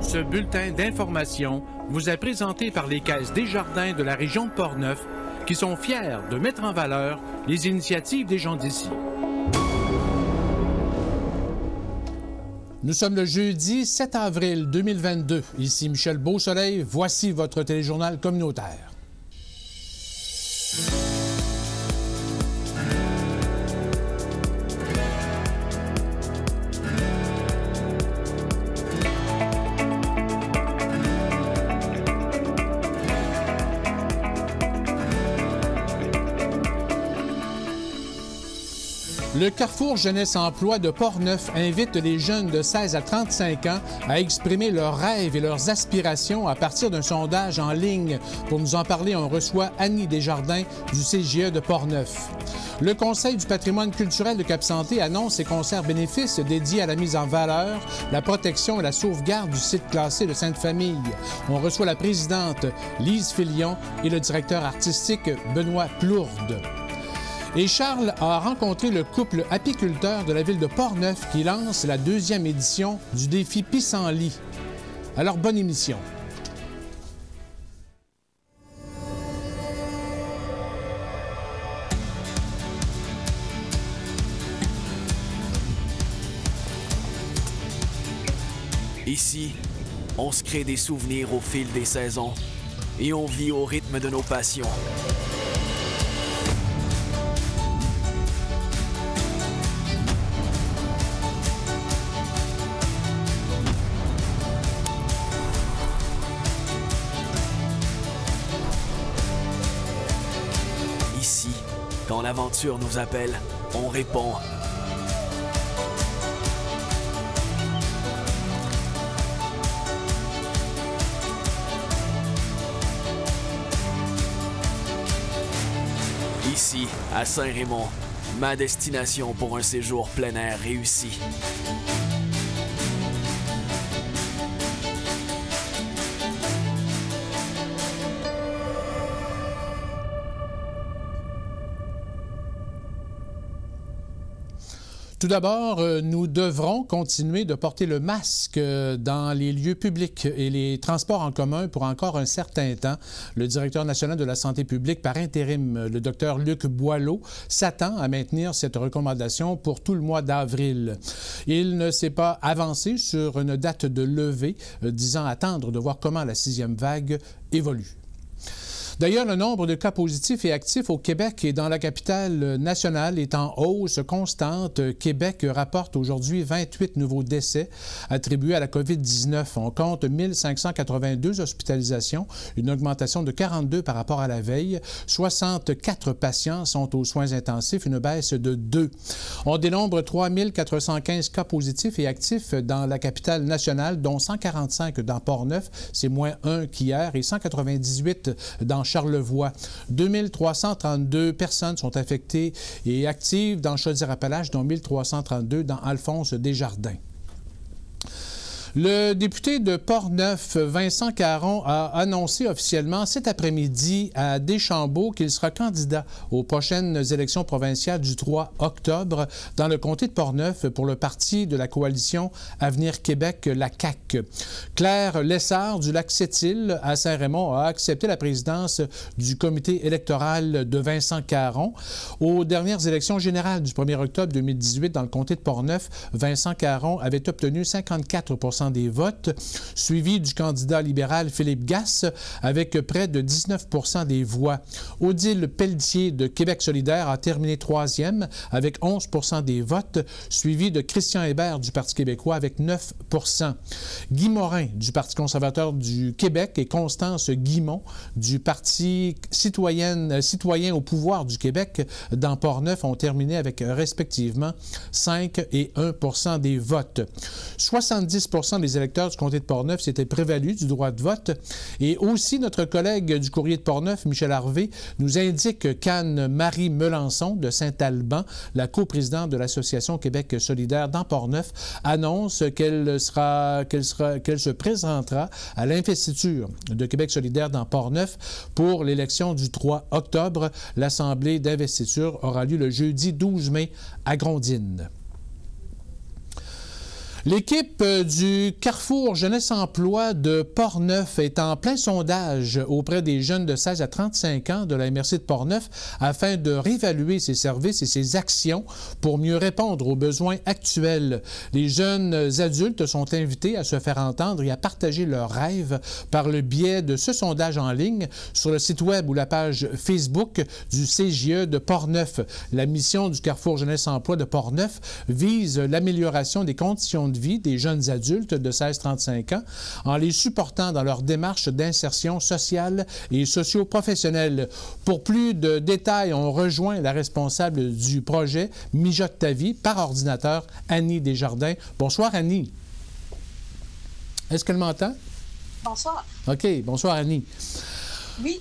Ce bulletin d'information vous est présenté par les Caisses Desjardins de la région de Portneuf qui sont fiers de mettre en valeur les initiatives des gens d'ici. Nous sommes le jeudi 7 avril 2022. Ici Michel Beausoleil. Voici votre téléjournal communautaire. Le Carrefour Jeunesse-Emploi de Portneuf invite les jeunes de 16 à 35 ans à exprimer leurs rêves et leurs aspirations à partir d'un sondage en ligne. Pour nous en parler, on reçoit Annie Desjardins du CGE de Portneuf. Le Conseil du patrimoine culturel de Cap-Santé annonce ses concerts bénéfices dédiés à la mise en valeur, la protection et la sauvegarde du site classé de Sainte-Famille. On reçoit la présidente Lise Filion et le directeur artistique Benoît Plourde. Et Charles a rencontré le couple apiculteur de la ville de Portneuf qui lance la 2e édition du défi Pissenlit. Alors, bonne émission. Ici, on se crée des souvenirs au fil des saisons et on vit au rythme de nos passions. Ici, quand l'aventure nous appelle, on répond. Ici, à Saint-Raymond, ma destination pour un séjour plein air réussi. Tout d'abord, nous devrons continuer de porter le masque dans les lieux publics et les transports en commun pour encore un certain temps. Le directeur national de la santé publique par intérim, le Dr Luc Boileau, s'attend à maintenir cette recommandation pour tout le mois d'avril. Il ne s'est pas avancé sur une date de levée, disant attendre de voir comment la 6e vague évolue. D'ailleurs, le nombre de cas positifs et actifs au Québec et dans la capitale nationale est en hausse constante. Québec rapporte aujourd'hui 28 nouveaux décès attribués à la COVID-19. On compte 1582 hospitalisations, une augmentation de 42 par rapport à la veille. 64 patients sont aux soins intensifs, une baisse de 2. On dénombre 3415 cas positifs et actifs dans la capitale nationale, dont 145 dans Portneuf, c'est moins 1 qu'hier, et 198 dans Charlevoix. 2332 personnes sont affectées et actives dans Chaudière-Appalaches, dont 1332 dans Alphonse Desjardins. Le député de Portneuf, Vincent Caron, a annoncé officiellement cet après-midi à Deschambault qu'il sera candidat aux prochaines élections provinciales du 3 octobre dans le comté de Portneuf pour le parti de la coalition Avenir Québec, la CAQ. Claire Lessard du Lac-Sept-Îles à Saint-Raymond a accepté la présidence du comité électoral de Vincent Caron. Aux dernières élections générales du 1er octobre 2018 dans le comté de Portneuf, Vincent Caron avait obtenu 54% des votes, suivi du candidat libéral Philippe Gasse avec près de 19% des voix. Odile Pelletier de Québec solidaire a terminé 3e avec 11% des votes, suivi de Christian Hébert du Parti québécois avec 9%. Guy Morin du Parti conservateur du Québec et Constance Guimont du Parti citoyen au pouvoir du Québec dans Portneuf ont terminé avec respectivement 5 et 1% des votes. 70% des électeurs du comté de Portneuf s'étaient prévalus du droit de vote. Et aussi, notre collègue du courrier de Portneuf, Michel Harvey, nous indique qu'Anne-Marie Melançon de Saint-Alban, la coprésidente de l'Association Québec solidaire dans Portneuf, annonce qu'elle se présentera à l'investiture de Québec solidaire dans Portneuf pour l'élection du 3 octobre. L'assemblée d'investiture aura lieu le jeudi 12 mai à Grondines. L'équipe du Carrefour Jeunesse Emploi de Portneuf est en plein sondage auprès des jeunes de 16 à 35 ans de la MRC de Portneuf afin de réévaluer ses services et ses actions pour mieux répondre aux besoins actuels. Les jeunes adultes sont invités à se faire entendre et à partager leurs rêves par le biais de ce sondage en ligne sur le site web ou la page Facebook du CJE de Portneuf. La mission du Carrefour Jeunesse Emploi de Portneuf vise l'amélioration des conditions de vie des jeunes adultes de 16-35 ans en les supportant dans leur démarche d'insertion sociale et socio-professionnelle. Pour plus de détails, on rejoint la responsable du projet Mijote ta vie par ordinateur, Annie Desjardins. Bonsoir, Annie. Est-ce qu'elle m'entend? Bonsoir. OK. Bonsoir, Annie. Oui.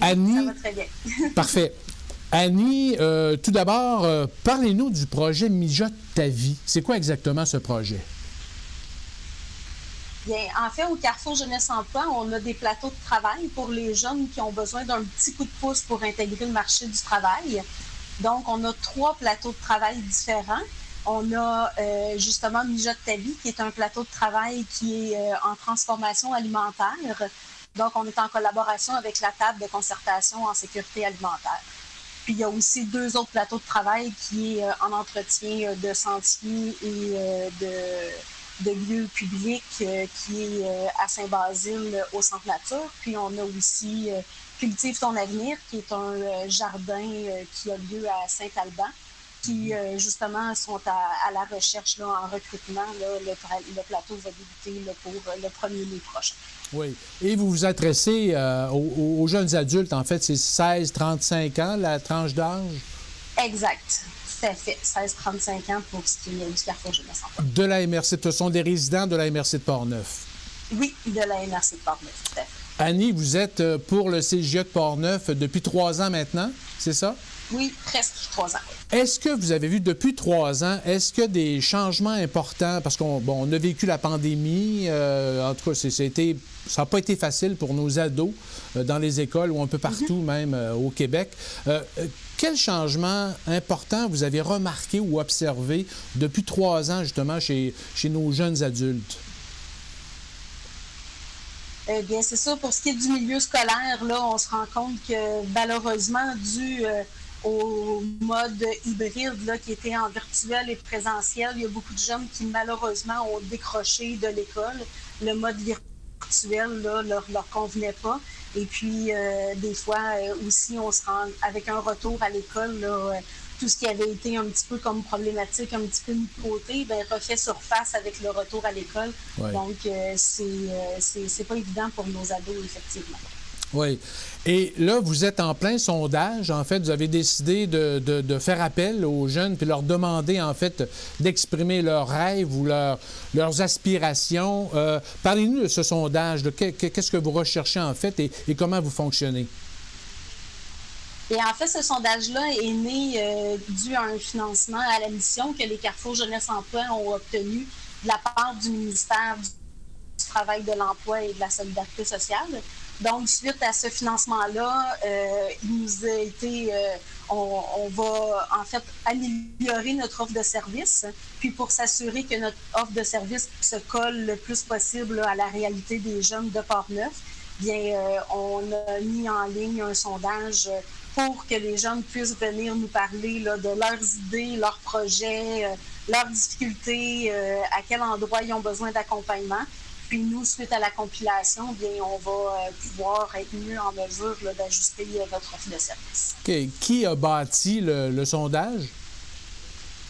Annie. Ça va très bien. Parfait. Annie, tout d'abord, parlez-nous du projet Mijote ta vie. C'est quoi exactement ce projet? Bien, en fait, au Carrefour Jeunesse Emploi, on a des plateaux de travail pour les jeunes qui ont besoin d'un petit coup de pouce pour intégrer le marché du travail. Donc, on a 3 plateaux de travail différents. On a justement Mijote ta vie, qui est un plateau de travail qui est en transformation alimentaire. Donc, on est en collaboration avec la table de concertation en sécurité alimentaire. Puis, il y a aussi 2 autres plateaux de travail qui est en entretien de sentiers et de lieux publics qui est à Saint-Basile au Centre Nature. Puis, on a aussi Cultive ton avenir, qui est un jardin qui a lieu à Saint-Alban, qui justement sont à la recherche là, en recrutement. Là, le plateau va débuter là, pour le 1er mai prochain. Oui. Et vous vous adressez aux jeunes adultes, en fait, c'est 16-35 ans, la tranche d'âge? Exact. Tout à fait. 16-35 ans pour ce qui est du Carrefour Jeunesse Emploi. De la MRC, ce sont des résidents de la MRC de Portneuf? Oui, de la MRC de Portneuf, tout à fait. Annie, vous êtes pour le CJE de Portneuf depuis 3 ans maintenant, c'est ça? Oui, presque 3 ans. Est-ce que vous avez vu depuis 3 ans, est-ce que des changements importants, parce qu'on a vécu la pandémie, en tout cas, ça n'a pas été facile pour nos ados dans les écoles ou un peu partout, même au Québec. Quel changement important vous avez remarqué ou observé depuis 3 ans, justement, chez nos jeunes adultes? Bien, c'est ça. Pour ce qui est du milieu scolaire, là, on se rend compte que malheureusement, dû au mode hybride là, qui était en virtuel et présentiel, il y a beaucoup de jeunes qui malheureusement ont décroché de l'école. Le mode virtuel là, leur convenait pas. Et puis, des fois aussi, on se rend avec un retour à l'école, là, tout ce qui avait été un petit peu comme problématique, un petit peu mis de côté, bien, refait surface avec le retour à l'école. Ouais. Donc, c'est pas évident pour nos ados, effectivement. Oui. Et là, vous êtes en plein sondage. En fait, vous avez décidé de faire appel aux jeunes puis leur demander, en fait, d'exprimer leurs rêves ou leurs aspirations. Parlez-nous de ce sondage. Qu'est-ce que vous recherchez, en fait, et comment vous fonctionnez? Et en fait, ce sondage-là est né dû à un financement à la mission que les Carrefour Jeunesse Emploi ont obtenu de la part du ministère du Travail, de l'Emploi et de la Solidarité sociale. Donc, suite à ce financement-là, il nous a été... on va, en fait, améliorer notre offre de service. Puis, pour s'assurer que notre offre de service se colle le plus possible à la réalité des jeunes de Portneuf, bien, on a mis en ligne un sondage pour que les jeunes puissent venir nous parler là, de leurs idées, leurs projets, leurs difficultés, à quel endroit ils ont besoin d'accompagnement. Puis nous, suite à la compilation, bien, on va pouvoir être mieux en mesure d'ajuster notre offre de service. Okay. Qui a bâti le sondage?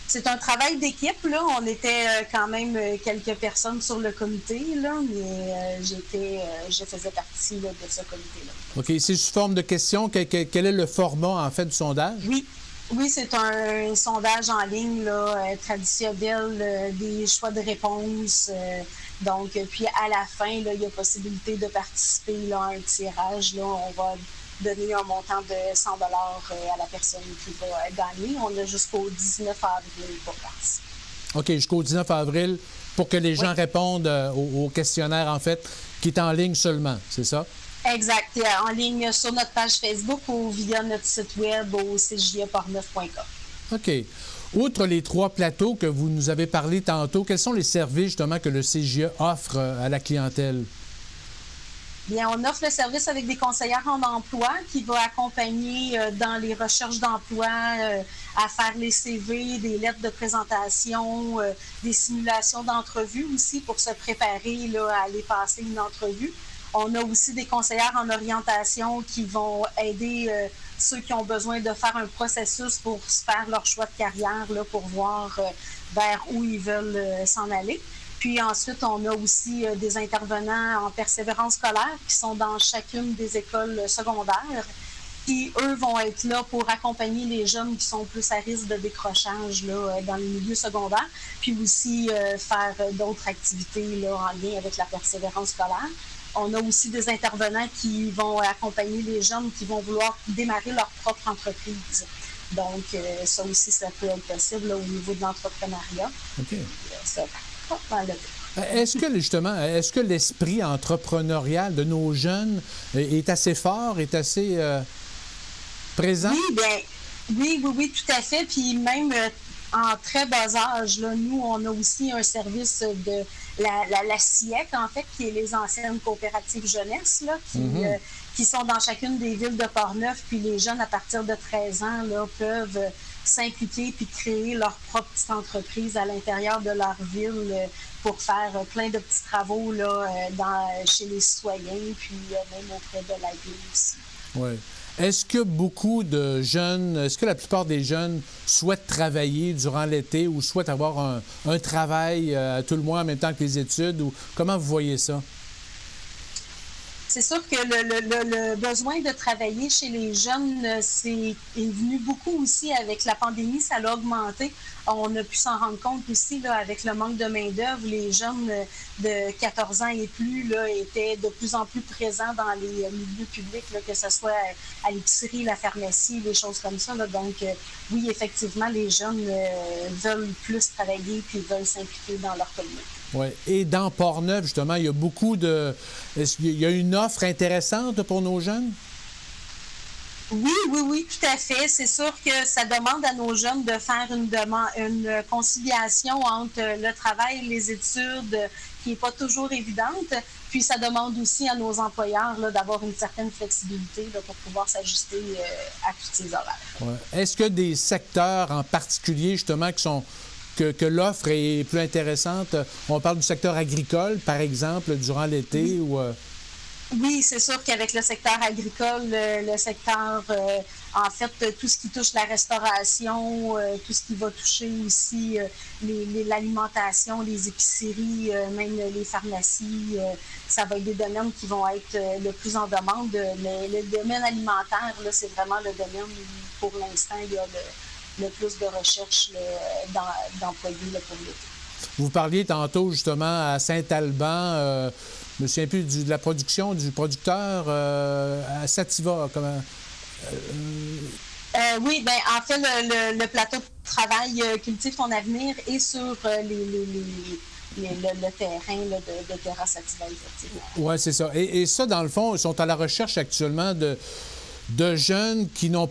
C'est un travail d'équipe, là. On était quand même quelques personnes sur le comité, là, mais je faisais partie là, de ce comité-là. OK. C'est sous forme de questions. Quel est le format, en fait, du sondage? Oui, c'est un sondage en ligne là, traditionnel, des choix de réponses. Donc, puis à la fin, là, il y a possibilité de participer là, à un tirage. Là, on va donner un montant de 100 $ à la personne qui va gagner. On a jusqu'au 19 avril pour participer. OK, jusqu'au 19 avril pour que les gens répondent au questionnaire, en fait, qui est en ligne seulement, c'est ça? Exact. En ligne sur notre page Facebook ou via notre site web au cjeportneuf.com. OK. Outre les 3 plateaux que vous nous avez parlé tantôt, quels sont les services justement que le CJE offre à la clientèle? Bien, on offre le service avec des conseillères en emploi qui vont accompagner dans les recherches d'emploi, à faire les CV, des lettres de présentation, des simulations d'entrevue aussi pour se préparer là, à aller passer une entrevue. On a aussi des conseillères en orientation qui vont aider ceux qui ont besoin de faire un processus pour se faire leur choix de carrière, là, pour voir vers où ils veulent s'en aller. Puis ensuite, on a aussi des intervenants en persévérance scolaire qui sont dans chacune des écoles secondaires, qui, eux, vont être là pour accompagner les jeunes qui sont plus à risque de décrochage là, dans les milieux secondaires, puis aussi faire d'autres activités là, en lien avec la persévérance scolaire. On a aussi des intervenants qui vont accompagner les jeunes qui vont vouloir démarrer leur propre entreprise. Donc, ça aussi, ça peut être possible là, au niveau de l'entrepreneuriat. OK. Voilà. Est-ce que, justement, est-ce que l'esprit entrepreneurial de nos jeunes est assez fort, est assez présent? Oui, bien, oui, tout à fait. Puis même en très bas âge, là, nous, on a aussi un service de la CIEC, en fait, qui est les anciennes coopératives jeunesse, là, qui sont dans chacune des villes de Portneuf. Puis les jeunes, à partir de 13 ans, là, peuvent s'impliquer puis créer leur propre petite entreprise à l'intérieur de leur ville pour faire plein de petits travaux là, chez les citoyens, puis même auprès de la ville aussi. Oui. Est-ce que beaucoup de jeunes, est-ce que la plupart des jeunes souhaitent travailler durant l'été ou souhaitent avoir un travail à tout le moins en même temps que les études? Ou comment vous voyez ça? C'est sûr que le besoin de travailler chez les jeunes est venu beaucoup aussi avec la pandémie, ça l'a augmenté. On a pu s'en rendre compte aussi là, avec le manque de main-d'œuvre. Les jeunes de 14 ans et plus là, étaient de plus en plus présents dans les milieux publics, là, que ce soit à l'épicerie, la pharmacie, des choses comme ça. Là. Donc, oui, effectivement, les jeunes veulent plus travailler puis veulent s'impliquer dans leur communauté. Oui. Et dans Portneuf, justement, il y a beaucoup de... Est-ce qu'il y a une offre intéressante pour nos jeunes? Oui, tout à fait. C'est sûr que ça demande à nos jeunes de faire une conciliation entre le travail et les études qui n'est pas toujours évidente. Puis ça demande aussi à nos employeurs là, d'avoir une certaine flexibilité là, pour pouvoir s'ajuster à tous ces horaires. Ouais. Est-ce que des secteurs en particulier, justement, que l'offre est plus intéressante? On parle du secteur agricole, par exemple, durant l'été ou... Oui, c'est sûr qu'avec le secteur agricole, le secteur, en fait, tout ce qui touche la restauration, tout ce qui va toucher aussi l'alimentation, les épiceries, même les pharmacies, ça va être des domaines qui vont être le plus en demande. Mais le domaine alimentaire, là, c'est vraiment le domaine où, pour l'instant, il y a le plus de recherche d'employés pour l'été. Vous parliez tantôt, justement, à Saint-Alban, je me souviens plus de la production, du producteur à Sativa. Comment? Oui, bien, en fait, le plateau de travail Cultive ton avenir est sur le terrain là, de Terra Sativa, effectivement. Oui, c'est ça. Et ça, dans le fond, ils sont à la recherche actuellement de jeunes qui ne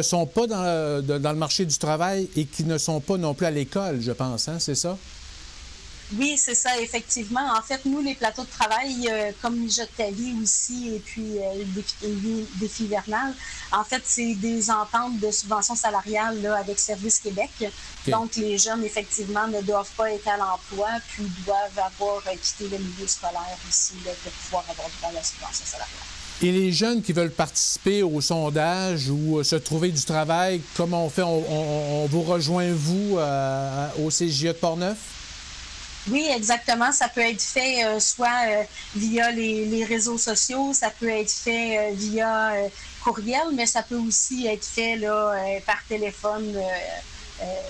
sont pas dans le marché du travail et qui ne sont pas non plus à l'école, je pense, hein, c'est ça? Oui, c'est ça, effectivement. En fait, nous, les plateaux de travail, comme Mijote ta vie aussi, et puis Défi hivernal, en fait, c'est des ententes de subvention salariale là, avec Service Québec. Okay. Donc, les jeunes, effectivement, ne doivent pas être à l'emploi, puis doivent avoir quitté le milieu scolaire aussi là, pour pouvoir avoir droit à la subvention salariale. Et les jeunes qui veulent participer au sondage ou se trouver du travail, comment on fait? On vous rejoint, vous, au CJE de Portneuf? Oui, exactement. Ça peut être fait soit via les réseaux sociaux, ça peut être fait via courriel, mais ça peut aussi être fait là, par téléphone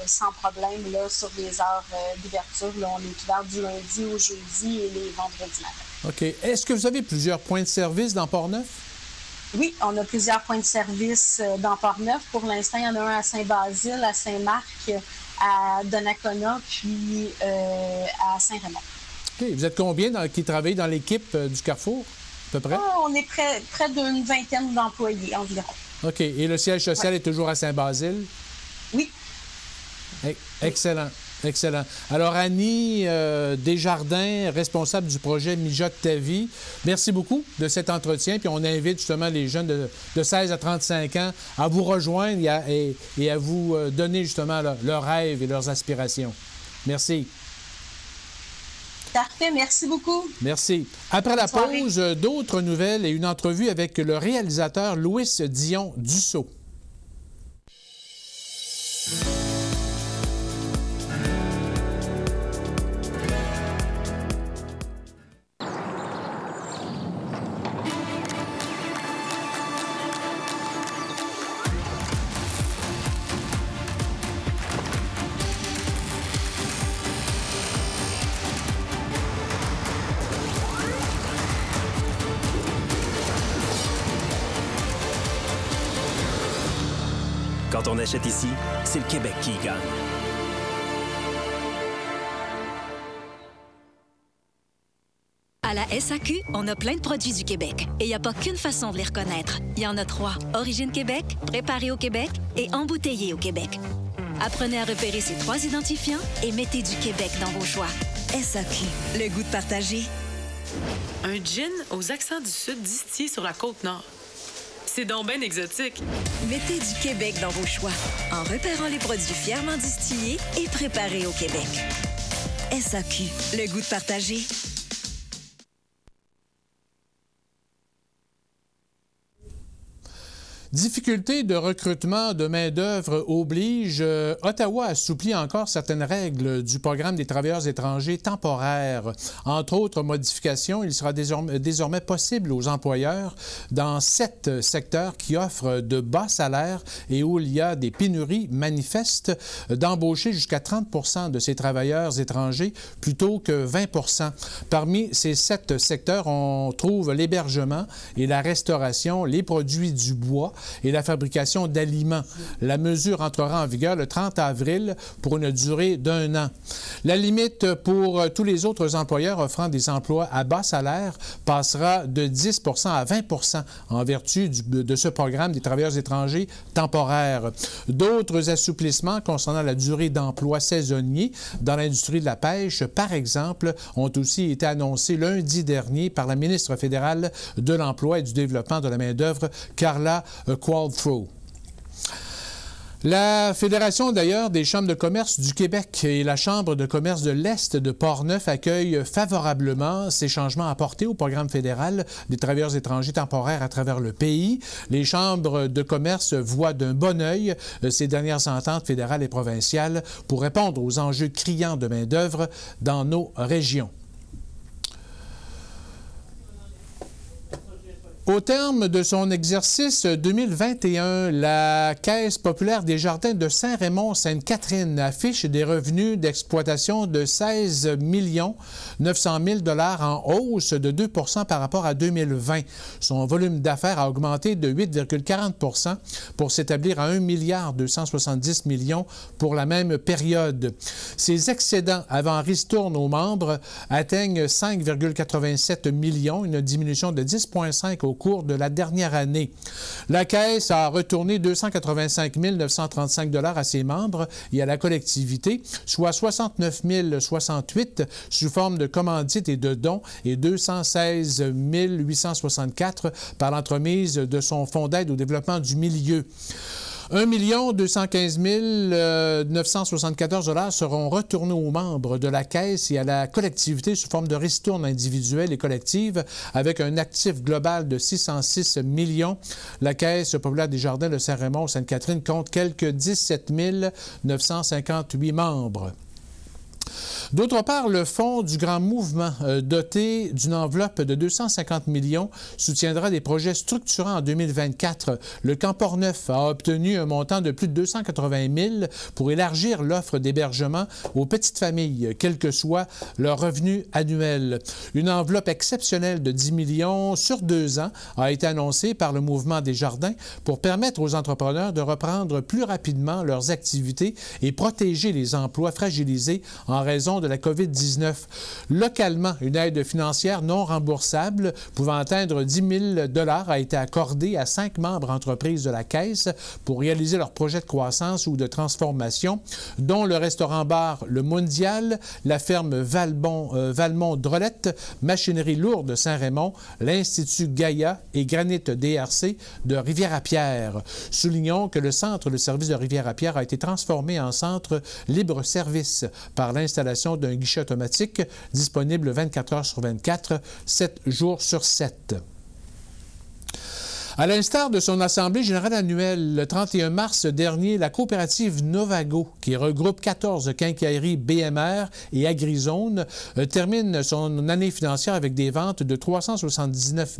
sans problème là, sur les heures d'ouverture. Là, on est ouvert du lundi au jeudi et les vendredis matin. OK. Est-ce que vous avez plusieurs points de service dans Portneuf? Oui, on a plusieurs points de service dans Portneuf. Pour l'instant, il y en a un à Saint-Basile, à Saint-Marc, à Donnacona, puis à Saint-Raymond. OK. Vous êtes combien qui travaillent dans l'équipe du Carrefour, à peu près? On est près d'une vingtaine d'employés environ. OK. Et le siège social est toujours à Saint-Basile? Oui. Excellent. Excellent. Alors, Annie Desjardins, responsable du projet Mijote ta vie, merci beaucoup de cet entretien. Puis on invite justement les jeunes de 16 à 35 ans à vous rejoindre et à vous donner justement leurs rêves et leurs aspirations. Merci. Parfait, merci beaucoup. Merci. Après la pause, d'autres nouvelles et une entrevue avec le réalisateur Louis Dion-Dussault. Quand on achète ici, c'est le Québec qui y gagne. À la SAQ, on a plein de produits du Québec. Et il n'y a pas qu'une façon de les reconnaître. Il y en a 3. Origine Québec, préparé au Québec et embouteillé au Québec. Apprenez à repérer ces 3 identifiants et mettez du Québec dans vos choix. SAQ, le goût de partager. Un gin aux accents du Sud distillé sur la Côte-Nord. C'est donc bien exotique. Mettez du Québec dans vos choix en repérant les produits fièrement distillés et préparés au Québec. SAQ, le goût de partager. Difficulté de recrutement de main-d'œuvre oblige. Ottawa assouplit encore certaines règles du programme des travailleurs étrangers temporaires. Entre autres modifications, il sera désormais possible aux employeurs dans 7 secteurs qui offrent de bas salaires et où il y a des pénuries manifestes d'embaucher jusqu'à 30 % de ces travailleurs étrangers plutôt que 20 %. Parmi ces 7 secteurs, on trouve l'hébergement et la restauration, les produits du bois, et la fabrication d'aliments. La mesure entrera en vigueur le 30 avril pour une durée d'1 an. La limite pour tous les autres employeurs offrant des emplois à bas salaire passera de 10 % à 20 % en vertu de ce programme des travailleurs étrangers temporaires. D'autres assouplissements concernant la durée d'emploi saisonnier dans l'industrie de la pêche, par exemple, ont aussi été annoncés lundi dernier par la ministre fédérale de l'Emploi et du Développement de la main-d'œuvre, Carla Qualtrough. La Fédération, d'ailleurs, des chambres de commerce du Québec et la Chambre de commerce de l'Est de Portneuf accueillent favorablement ces changements apportés au programme fédéral des travailleurs étrangers temporaires à travers le pays. Les chambres de commerce voient d'un bon œil ces dernières ententes fédérales et provinciales pour répondre aux enjeux criants de main-d'œuvre dans nos régions. Au terme de son exercice 2021, la Caisse populaire des jardins de Saint-Raymond-Sainte-Catherine affiche des revenus d'exploitation de 16 900 000 $ en hausse de 2 % par rapport à 2020. Son volume d'affaires a augmenté de 8,40 % pour s'établir à 1 270 millions pour la même période. Ses excédents avant ristourne aux membres atteignent 5,87 millions, une diminution de 10,5 au cours de la dernière année. La Caisse a retourné 285 935 $ à ses membres et à la collectivité, soit 69 068 sous forme de commandites et de dons et 216 864 par l'entremise de son fonds d'aide au développement du milieu. 1 215 974 $ seront retournés aux membres de la Caisse et à la collectivité sous forme de ristournes individuelles et collectives avec un actif global de 606 millions. La Caisse populaire des jardins de Saint-Raymond-Sainte-Catherine compte quelques 17 958 membres. D'autre part, le Fonds du Grand Mouvement, doté d'une enveloppe de 250 millions, soutiendra des projets structurants en 2024. Le Camp Portneuf a obtenu un montant de plus de 280 000 pour élargir l'offre d'hébergement aux petites familles, quel que soit leur revenu annuel. Une enveloppe exceptionnelle de 10 millions sur 2 ans a été annoncée par le Mouvement des Jardins pour permettre aux entrepreneurs de reprendre plus rapidement leurs activités et protéger les emplois fragilisés en raison raison de la COVID-19. Localement, une aide financière non remboursable pouvant atteindre 10 000 $ a été accordée à 5 membres entreprises de la Caisse pour réaliser leurs projets de croissance ou de transformation, dont le restaurant-bar Le Mondial, la ferme Valmont-Drolette, Machinerie lourde Saint-Raymond, l'Institut Gaïa et Granit DRC de Rivière-à-Pierre. Soulignons que le centre de service de Rivière-à-Pierre a été transformé en centre libre-service par l'installation d'un guichet automatique disponible 24 heures sur 24, 7 jours sur 7. À l'instar de son assemblée générale annuelle, le 31 mars dernier, la coopérative Novago, qui regroupe 14 quincailleries BMR et Agrizone, termine son année financière avec des ventes de 379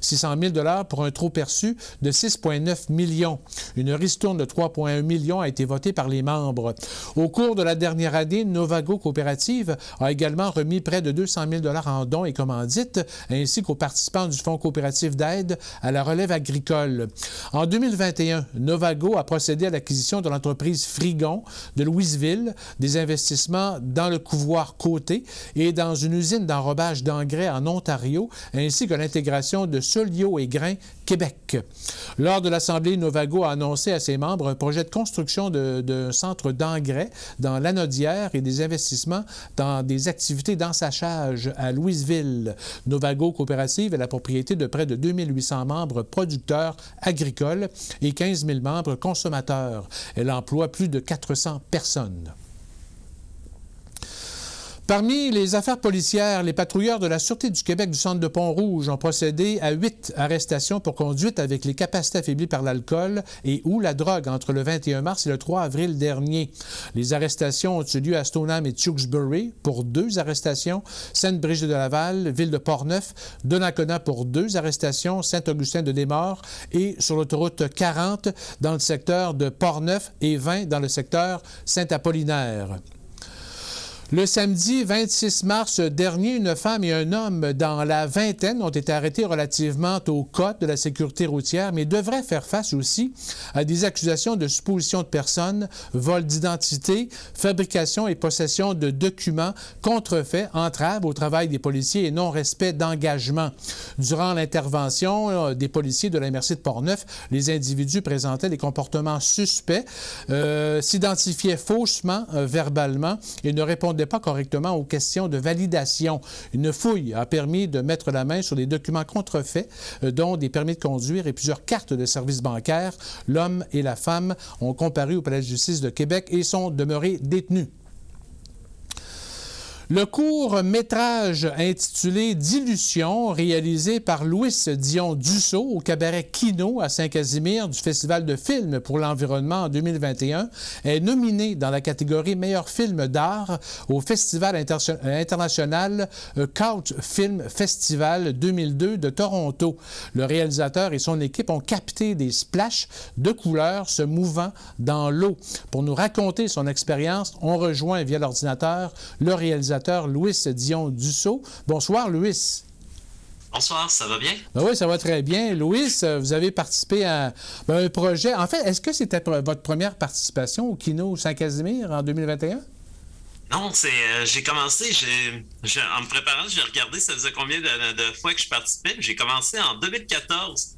600 000 $ pour un trop perçu de 6,9 millions. Une ristourne de 3,1 millions a été votée par les membres. Au cours de la dernière année, Novago Coopérative a également remis près de 200 000 $ en dons et commandites, ainsi qu'aux participants du Fonds coopératif d'aide à la relève agricole. En 2021, Novago a procédé à l'acquisition de l'entreprise Frigon de Louisville, des investissements dans le couvoir Côté et dans une usine d'enrobage d'engrais en Ontario, ainsi que l'intégration de Solio et Grains Québec. Lors de l'Assemblée, Novago a annoncé à ses membres un projet de construction d'un centre d'engrais dans l'Anaudière et des investissements dans des activités d'ensachage à Louisville. Novago Coopérative est la propriété de près de 2800 membres producteurs agricoles et 15 000 membres consommateurs. Elle emploie plus de 400 personnes. Parmi les affaires policières, les patrouilleurs de la Sûreté du Québec du centre de Pont-Rouge ont procédé à 8 arrestations pour conduite avec les capacités affaiblies par l'alcool et ou la drogue entre le 21 mars et le 3 avril dernier. Les arrestations ont eu lieu à Stoneham et Tewksbury pour 2 arrestations, Sainte-Brigitte-de-Laval, ville de Portneuf, Donnacona pour 2 arrestations, Saint-Augustin-de-Desmaures et sur l'autoroute 40 dans le secteur de Portneuf et 20 dans le secteur Saint-Apollinaire. Le samedi 26 mars dernier, une femme et un homme dans la vingtaine ont été arrêtés relativement au code de la sécurité routière, mais devraient faire face aussi à des accusations de supposition de personnes, vol d'identité, fabrication et possession de documents, contrefaits, entraves au travail des policiers et non-respect d'engagement. Durant l'intervention des policiers de la MRC de Portneuf, les individus présentaient des comportements suspects, s'identifiaient faussement verbalement et ne répondaient pas correctement aux questions de validation. Une fouille a permis de mettre la main sur des documents contrefaits, dont des permis de conduire et plusieurs cartes de services bancaires. L'homme et la femme ont comparu au Palais de justice de Québec et sont demeurés détenus. Le court-métrage intitulé « Dilution », réalisé par Louis Dion Dussault au cabaret Kino à Saint-Casimir du Festival de films pour l'environnement en 2021, est nominé dans la catégorie meilleur film d'art au Festival international Couch Film Festival 2002 de Toronto. Le réalisateur et son équipe ont capté des splashs de couleurs se mouvant dans l'eau. Pour nous raconter son expérience, on rejoint via l'ordinateur le réalisateur Louis Dion Dussault. Bonsoir, Louis. Bonsoir, ça va bien? Ben oui, ça va très bien. Louis, vous avez participé à un projet. En fait, est-ce que c'était votre première participation au Kino Saint-Casimir en 2021? Non, j'ai commencé, en me préparant, j'ai regardé ça faisait combien de fois que je participais. J'ai commencé en 2014.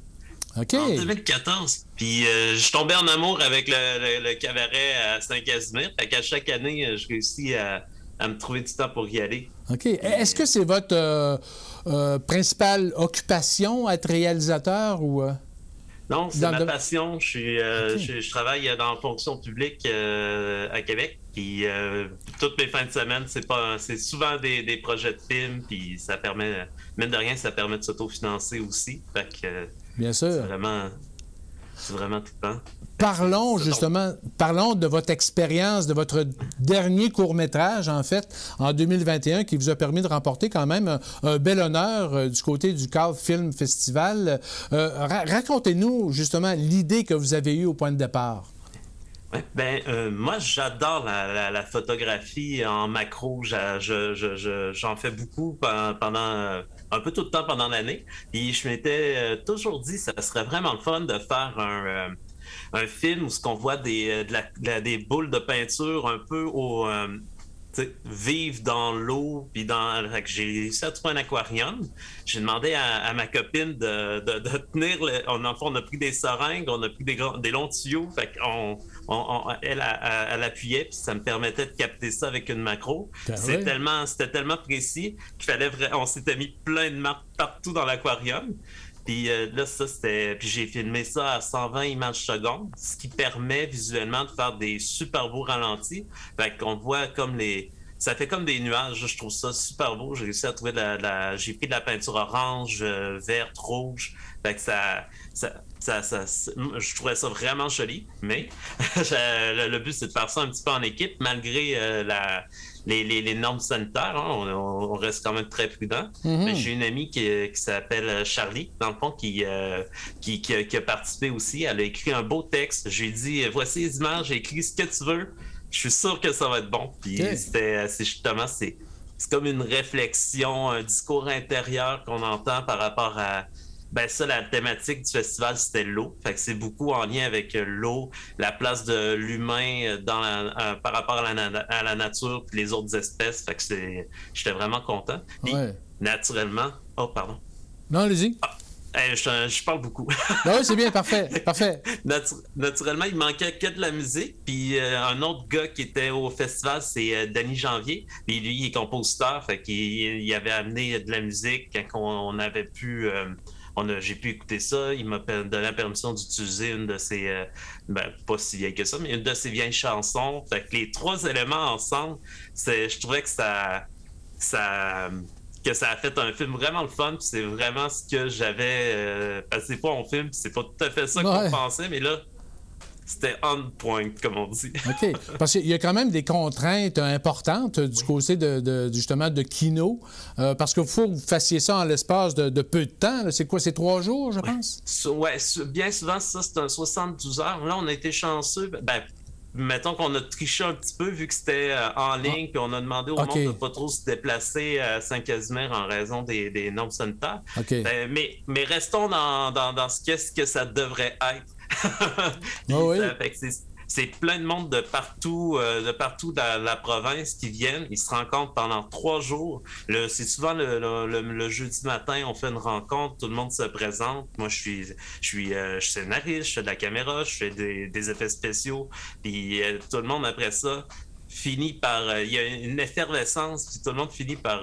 OK. En 2014. Puis je tombais en amour avec le cabaret à Saint-Casimir. Fait qu'à chaque année, je réussis à me trouver du temps pour y aller. OK. Est-ce que c'est votre principale occupation, être réalisateur ou... Non, c'est ma passion. Je travaille dans la fonction publique à Québec. Puis toutes mes fins de semaine, c'est souvent des projets de films. Puis ça permet, mine de rien, ça permet de s'autofinancer aussi. Fait que bien sûr. C'est vraiment tout le temps. Parlons de votre expérience, de votre dernier court-métrage, en fait, en 2021, qui vous a permis de remporter quand même un bel honneur du côté du Couch Film Festival. Racontez-nous, justement, l'idée que vous avez eue au point de départ. Ouais, moi, j'adore la photographie en macro. J'en fais beaucoup pendant un peu tout le temps pendant l'année. Puis je m'étais toujours dit que ça serait vraiment le fun de faire un film où on voit des boules de peinture un peu vivre dans l'eau, puis j'ai réussi à trouver un aquarium. J'ai demandé à ma copine de tenir, on a pris des seringues, on a pris des longs tuyaux, fait elle appuyait, puis ça me permettait de capter ça avec une macro. C'était tellement précis qu'il on s'était mis plein de marques partout dans l'aquarium. Puis là, puis j'ai filmé ça à 120 images secondes, ce qui permet visuellement de faire des super beaux ralentis. Fait qu'on voit comme ça fait comme des nuages. Je trouve ça super beau. J'ai réussi à trouver j'ai pris de la peinture orange, verte, rouge. Fait que je trouvais ça vraiment joli. Mais le but, c'est de faire ça un petit peu en équipe, malgré les normes sanitaires, hein, on reste quand même très prudent. Mais j'ai une amie qui s'appelle Charlie, dans le fond, qui a participé aussi. Elle a écrit un beau texte. J'ai dit, voici les images, j'ai écrit ce que tu veux. Je suis sûr que ça va être bon. Puis c'est comme une réflexion, un discours intérieur qu'on entend par rapport à... la thématique du festival, c'était l'eau. Fait que c'est beaucoup en lien avec l'eau, la place de l'humain par rapport à la nature et les autres espèces. Fait que j'étais vraiment content. Puis, naturellement... Oh, pardon. Non, allez-y. Je parle beaucoup. Oui, c'est bien, parfait. Naturellement, il manquait que de la musique. Puis un autre gars qui était au festival, c'est Danny Janvier. Puis lui, il est compositeur. Fait qu'il avait amené de la musique quand on avait pu... j'ai pu écouter ça. Il m'a donné la permission d'utiliser une de ses... pas si vieille que ça, mais une de ses vieilles chansons. Fait que les trois éléments ensemble, je trouvais que ça a fait un film vraiment le fun. C'est vraiment ce que j'avais... parce que c'est pas un film, c'est pas tout à fait ça qu'on pensait, mais là... C'était on point, comme on dit. OK. Parce qu'il y a quand même des contraintes importantes du côté justement de Kino. Parce qu'il faut que vous fassiez ça en l'espace de peu de temps. Là. C'est quoi? C'est 3 jours, je pense? Oui, bien souvent, ça, c'est un 72 heures. Là, on a été chanceux. Mettons qu'on a triché un petit peu vu que c'était en ligne, puis on a demandé au monde de ne pas trop se déplacer à Saint-Casimir en raison des normes sanitaires. Mais restons dans ce que ça devrait être. C'est plein de monde de partout dans la province qui viennent. Ils se rencontrent pendant 3 jours. C'est souvent le jeudi matin, on fait une rencontre, tout le monde se présente. Moi, je suis scénariste, je fais de la caméra, je fais des effets spéciaux. Puis tout le monde, après ça, finit par... Il y a une effervescence, puis tout le monde finit par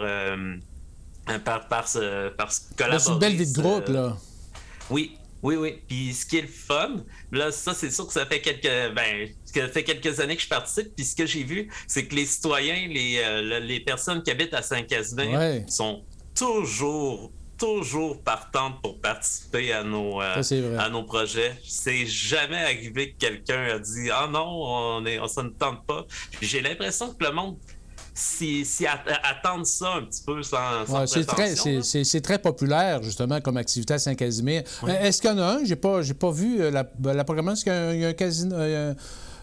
se collaborer. C'est une belle vie de groupe, là. Oui. Puis ce qui est le fun, là, ça, c'est sûr que ça fait quelques années que je participe. Puis ce que j'ai vu, c'est que les citoyens, les personnes qui habitent à Saint-Casimir sont toujours partantes pour participer à nos projets. C'est jamais arrivé que quelqu'un a dit « Ah non, ça ne tente pas ». Puis j'ai l'impression que le monde... Si attendre ça un petit peu sans prétention. C'est très populaire, justement, comme activité à Saint-Casimir. Est-ce qu'il y en a un? J'ai pas vu la programmation. Est-ce qu'il y a un casino,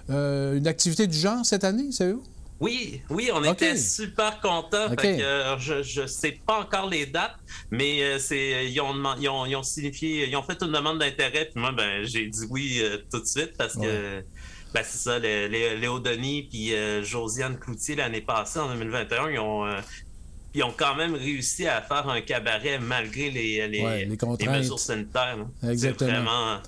une activité du genre cette année, savez-vous? Oui, on était super contents. Fait que, je sais pas encore les dates, mais ils ont signifié, ils ont fait une demande d'intérêt. Puis moi, j'ai dit oui tout de suite parce que... c'est ça, Léo Denis puis Josiane Cloutier, l'année passée, en 2021, ils ont quand même réussi à faire un cabaret malgré les mesures sanitaires. Exactement.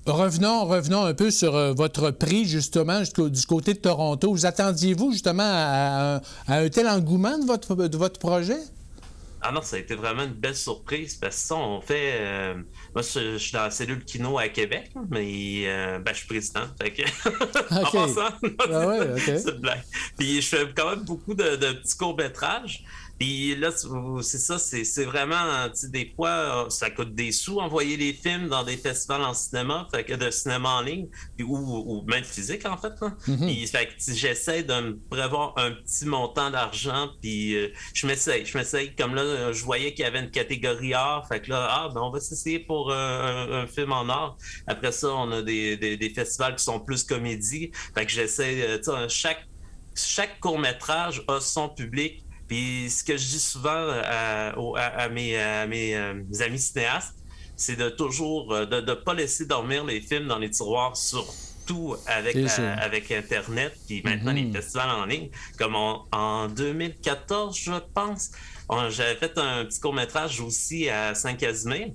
Revenons un peu sur votre prix, justement, du côté de Toronto. Vous attendiez-vous, justement, à un tel engouement de votre projet? Ah non, ça a été vraiment une belle surprise parce que ça, on fait... moi, je suis dans la cellule Kino à Québec, mais je suis président. Fait que... en passant, c'est une blague. Puis je fais quand même beaucoup de petits courts-métrages. Puis là, c'est ça, c'est vraiment, des fois, ça coûte des sous envoyer les films dans des festivals en cinéma, fait que de cinéma en ligne, puis, ou même physique, en fait. Là. Puis, fait que j'essaie de me prévoir un petit montant d'argent, puis je m'essaye. Comme là, je voyais qu'il y avait une catégorie art, fait que là, on va s'essayer pour un film en art. Après ça, on a des festivals qui sont plus comédie, fait que j'essaie, chaque court-métrage a son public. Puis ce que je dis souvent à mes amis cinéastes, c'est de toujours de pas laisser dormir les films dans les tiroirs sur tout avec Internet, puis maintenant les festivals en ligne. Comme en 2014, je pense, j'avais fait un petit court-métrage aussi à Saint-Casimir,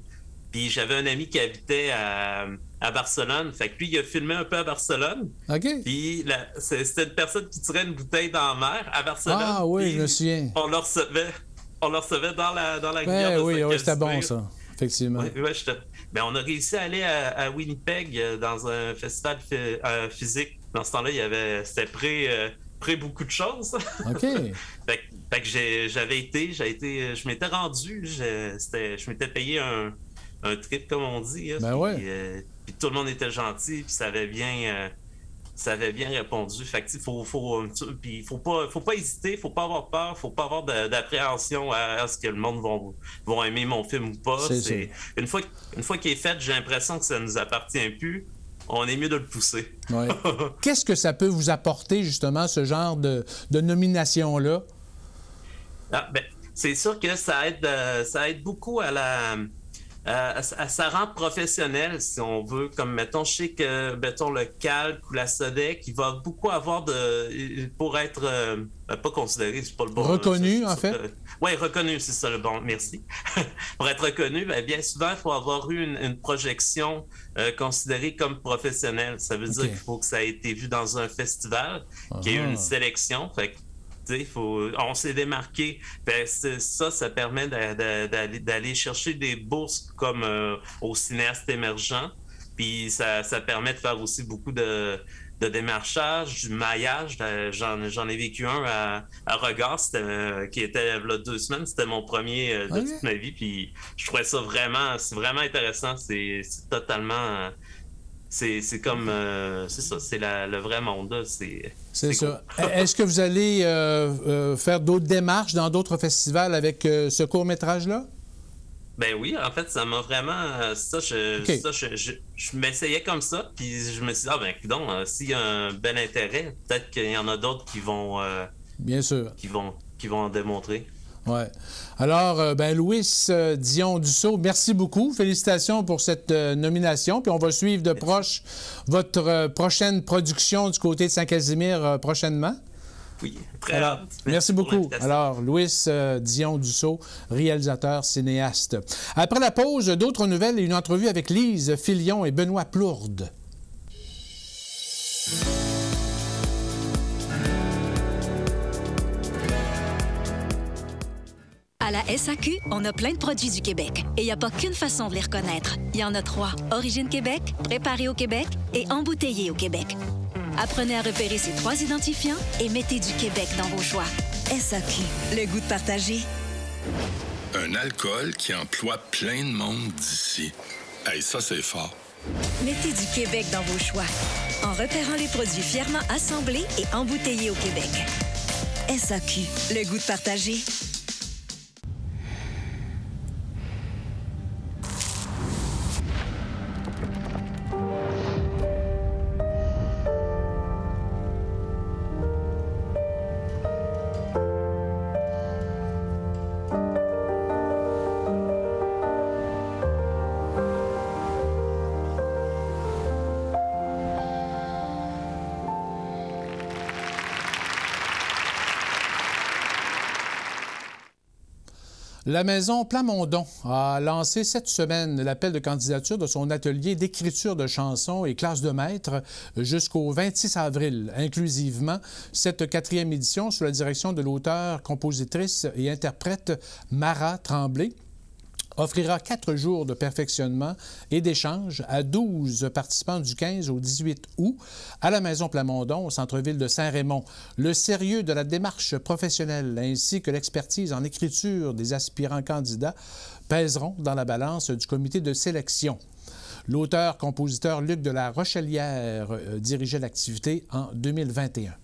puis j'avais un ami qui habitait à Barcelone. Fait que lui, il a filmé un peu à Barcelone. OK. Puis c'était une personne qui tirait une bouteille dans la mer à Barcelone. Ah oui, je me souviens. On le recevait dans la rivière de oui, c'était bon, ça. Effectivement. On a réussi à aller à Winnipeg dans un festival physique. Dans ce temps-là, c'était près beaucoup de choses. OK. fait que je m'étais rendu, je m'étais payé un trip, comme on dit. Puis tout le monde était gentil, puis ça avait bien répondu. Fait que faut pas hésiter, faut pas avoir peur, faut pas avoir d'appréhension à ce que le monde vont aimer mon film ou pas. Une fois qu'il est fait, j'ai l'impression que ça nous appartient plus. On est mieux de le pousser. Ouais. Qu'est-ce que ça peut vous apporter, justement, ce genre de nomination-là? C'est sûr que ça aide beaucoup ça rend professionnel, si on veut. Comme, mettons, je sais que, le Calque ou la SODEC, il va beaucoup avoir pour être, pas considéré, c'est pas le bon... Reconnu, en fait? Oui, reconnu, c'est ça le bon, merci. Pour être reconnu, bien souvent, il faut avoir eu une projection considérée comme professionnelle. Ça veut dire qu'il faut que ça ait été vu dans un festival, qu'il y ait eu une sélection. Fait que, on s'est démarqué. Ça permet d'aller chercher des bourses comme aux cinéastes émergents. Puis ça permet de faire aussi beaucoup de démarchage, du maillage. J'en ai vécu un à Regard, qui était là 2 semaines. C'était mon premier de toute ma vie. Puis je trouvais ça c'est vraiment intéressant. C'est totalement... C'est comme... c'est ça, c'est le vrai monde, là. C'est ça. Cool. Est-ce que vous allez faire d'autres démarches dans d'autres festivals avec ce court-métrage-là? Ben oui, en fait, ça m'a vraiment... Je m'essayais comme ça, puis je me suis dit, donc, s'il y a un bel intérêt, peut-être qu'il y en a d'autres qui vont... Bien sûr. Qui vont en démontrer. Oui. Alors, Louis Dion-Dussault, merci beaucoup. Félicitations pour cette nomination. Puis on va suivre de proche votre prochaine production du côté de Saint-Casimir prochainement. Oui, très hâte. Merci beaucoup. Alors, Louis Dion-Dussault, réalisateur, cinéaste. Après la pause, d'autres nouvelles et une entrevue avec Lise Filion et Benoît Plourde. À la SAQ, on a plein de produits du Québec. Et il n'y a pas qu'une façon de les reconnaître. Il y en a 3. Origine Québec, préparé au Québec et embouteillé au Québec. Apprenez à repérer ces 3 identifiants et mettez du Québec dans vos choix. SAQ, le goût de partager. Un alcool qui emploie plein de monde d'ici. Hey, ça, c'est fort. Mettez du Québec dans vos choix. En repérant les produits fièrement assemblés et embouteillés au Québec. SAQ, le goût de partager. La Maison Plamondon a lancé cette semaine l'appel de candidature de son atelier d'écriture de chansons et classe de maître jusqu'au 26 avril, inclusivement. Cette 4e édition, sous la direction de l'auteure, compositrice et interprète Mara Tremblay, offrira 4 jours de perfectionnement et d'échange à 12 participants du 15 au 18 août à la Maison Plamondon, au centre-ville de Saint-Raymond. Le sérieux de la démarche professionnelle ainsi que l'expertise en écriture des aspirants candidats pèseront dans la balance du comité de sélection. L'auteur-compositeur Luc de la Rochelière dirigeait l'activité en 2021.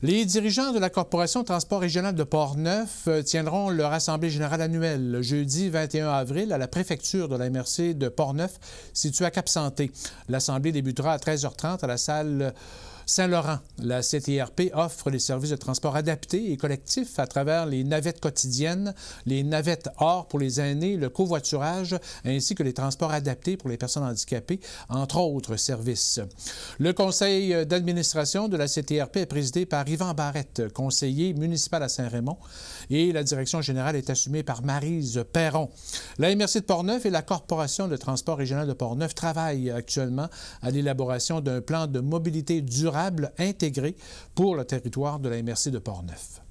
Les dirigeants de la Corporation de transport régional de Portneuf tiendront leur assemblée générale annuelle le jeudi 21 avril à la préfecture de la MRC de Portneuf, située à Cap-Santé. L'assemblée débutera à 13h30 à la salle Saint-Laurent, la CTRP offre les services de transport adaptés et collectifs à travers les navettes quotidiennes, les navettes or pour les aînés, le covoiturage, ainsi que les transports adaptés pour les personnes handicapées, entre autres services. Le conseil d'administration de la CTRP est présidé par Yvan Barrette, conseiller municipal à Saint-Raymond, et la direction générale est assumée par Maryse Perron. La MRC de Portneuf et la Corporation de transport régional de Portneuf travaillent actuellement à l'élaboration d'un plan de mobilité durable intégré pour le territoire de la MRC de Portneuf.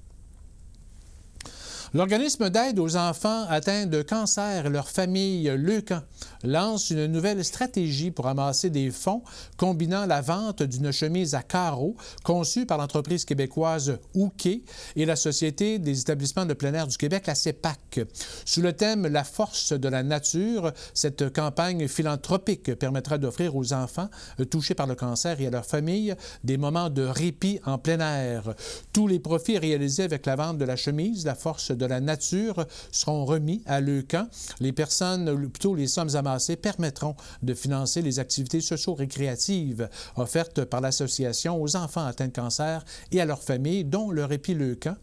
L'organisme d'aide aux enfants atteints de cancer et leurs familles Leucan lance une nouvelle stratégie pour amasser des fonds combinant la vente d'une chemise à carreaux conçue par l'entreprise québécoise Ouké et la Société des établissements de plein air du Québec, la CEPAC. Sous le thème « La force de la nature », cette campagne philanthropique permettra d'offrir aux enfants touchés par le cancer et à leurs familles des moments de répit en plein air. Tous les profits réalisés avec la vente de la chemise « La force de la nature » seront remis à Leucan. Les personnes, ou plutôt les sommes amassées, permettront de financer les activités socio-récréatives offertes par l'association aux enfants atteints de cancer et à leurs familles, dont le Répit Leucan,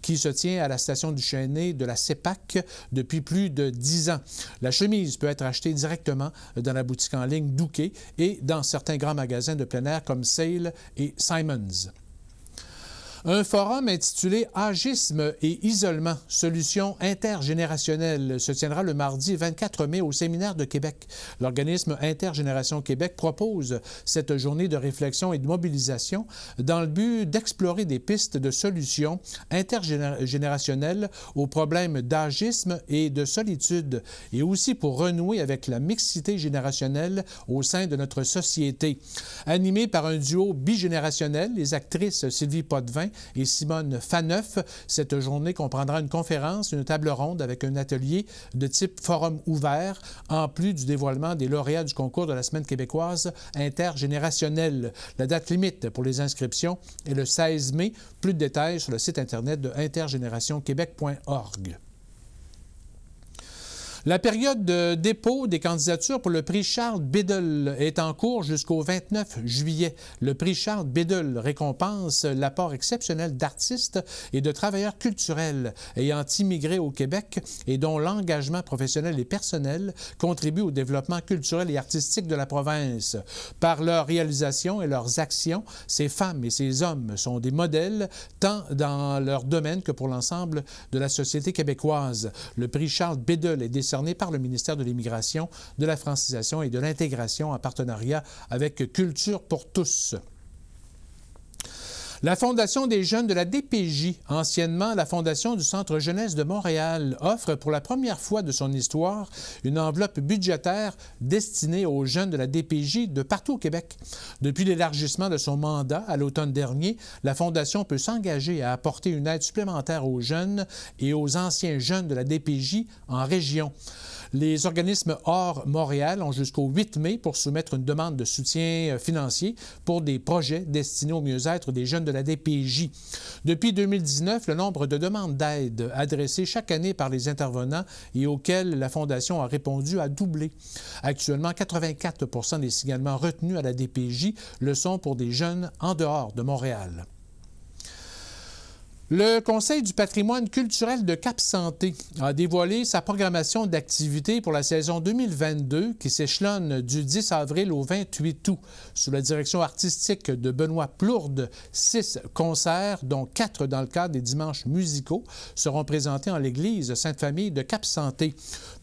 qui se tient à la station du Chêné de la CEPAC depuis plus de 10 ans. La chemise peut être achetée directement dans la boutique en ligne d'Ouké et dans certains grands magasins de plein air comme Sale et Simons. Un forum intitulé « Agisme et isolement, solutions intergénérationnelles » se tiendra le mardi 24 mai au Séminaire de Québec. L'organisme Intergénération Québec propose cette journée de réflexion et de mobilisation dans le but d'explorer des pistes de solutions intergénérationnelles aux problèmes d'agisme et de solitude, et aussi pour renouer avec la mixité générationnelle au sein de notre société. Animé par un duo bigénérationnel, les actrices Sylvie Potvin et Simone Faneuf, cette journée comprendra une conférence, une table ronde avec un atelier de type forum ouvert, en plus du dévoilement des lauréats du concours de la Semaine québécoise intergénérationnelle. La date limite pour les inscriptions est le 16 mai. Plus de détails sur le site Internet de intergénérationquebec.org. La période de dépôt des candidatures pour le prix Charles Biddle est en cours jusqu'au 29 juillet. Le prix Charles Biddle récompense l'apport exceptionnel d'artistes et de travailleurs culturels ayant immigré au Québec et dont l'engagement professionnel et personnel contribue au développement culturel et artistique de la province. Par leur réalisation et leurs actions, ces femmes et ces hommes sont des modèles tant dans leur domaine que pour l'ensemble de la société québécoise. Le prix Charles Biddle est décerné par le ministère de l'Immigration, de la Francisation et de l'Intégration en partenariat avec Culture pour tous. La Fondation des jeunes de la DPJ, anciennement la Fondation du Centre jeunesse de Montréal, offre pour la première fois de son histoire une enveloppe budgétaire destinée aux jeunes de la DPJ de partout au Québec. Depuis l'élargissement de son mandat à l'automne dernier, la Fondation peut s'engager à apporter une aide supplémentaire aux jeunes et aux anciens jeunes de la DPJ en région. Les organismes hors Montréal ont jusqu'au 8 mai pour soumettre une demande de soutien financier pour des projets destinés au mieux-être des jeunes de la DPJ. Depuis 2019, le nombre de demandes d'aide adressées chaque année par les intervenants et auxquelles la Fondation a répondu a doublé. Actuellement, 84 des signalements retenus à la DPJ le sont pour des jeunes en dehors de Montréal. Le Conseil du patrimoine culturel de Cap-Santé a dévoilé sa programmation d'activités pour la saison 2022 qui s'échelonne du 10 avril au 28 août. Sous la direction artistique de Benoît Plourde, 6 concerts, dont 4 dans le cadre des dimanches musicaux, seront présentés en l'église Sainte-Famille de Cap-Santé.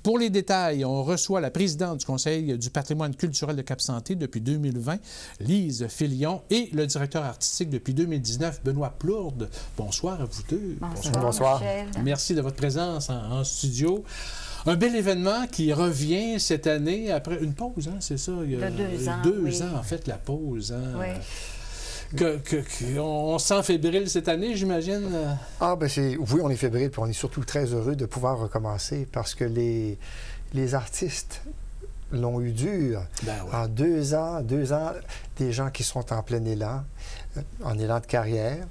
Pour les détails, on reçoit la présidente du Conseil du patrimoine culturel de Cap-Santé depuis 2020, Lise Filion, et le directeur artistique depuis 2019, Benoît Plourde. Bonsoir à vous deux. Bonsoir. Merci de votre présence en studio. Un bel événement qui revient cette année après une pause, hein, c'est ça? Il y a 2 ans. 2 ans, en fait, la pause. Hein? Oui. On se sent fébrile cette année, j'imagine? Ah, bien, oui, on est fébrile, puis on est surtout très heureux de pouvoir recommencer parce que les artistes l'ont eu dur. Ben ouais. En 2 ans, des gens qui sont en plein élan, en élan de carrière,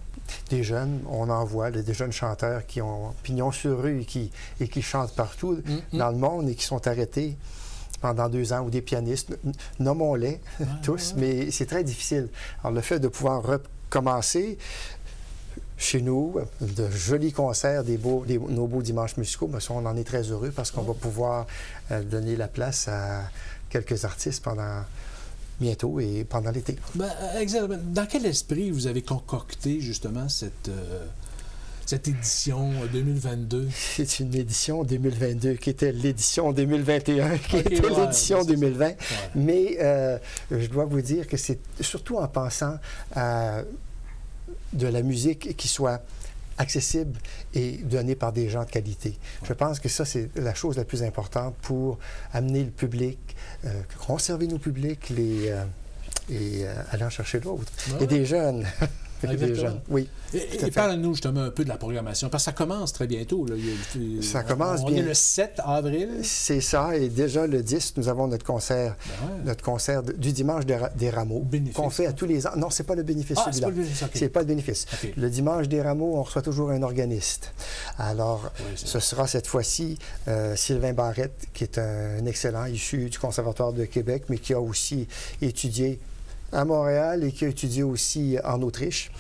des jeunes, on en voit, des jeunes chanteurs qui ont pignon sur rue et qui chantent partout dans le monde et qui sont arrêtés pendant 2 ans, ou des pianistes, nommons-les tous, mais c'est très difficile. Alors, le fait de pouvoir recommencer chez nous, de jolis concerts, nos beaux dimanches musicaux, bien, ça, on en est très heureux parce qu'on va pouvoir donner la place à quelques artistes pendant bientôt et pendant l'été. Ben, exactement. Dans quel esprit vous avez concocté justement cette édition 2022? C'est une édition 2022 qui était l'édition 2021, qui était l'édition 2020. Ouais. Mais je dois vous dire que c'est surtout en pensant à de la musique qui soit accessible et donnée par des gens de qualité. Ouais. Je pense que ça, c'est la chose la plus importante pour amener le public, conserver nos publics et aller en chercher d'autres. Ouais. Et des jeunes. Des jeunes. Oui. Et parle-nous justement un peu de la programmation, parce que ça commence très bientôt. Là. Ça commence bien. On est le 7 avril. C'est ça, et déjà le 10, nous avons notre concert, du dimanche des Rameaux, qu'on fait à tous les ans. Non, c'est pas le bénéfice celui-là. C'est pas le bénéfice. Okay. Le dimanche des Rameaux, on reçoit toujours un organiste. Alors, ce sera cette fois-ci Sylvain Barrette, qui est un excellent issu du Conservatoire de Québec, mais qui a aussi étudié à Montréal et qui a étudié aussi en Autriche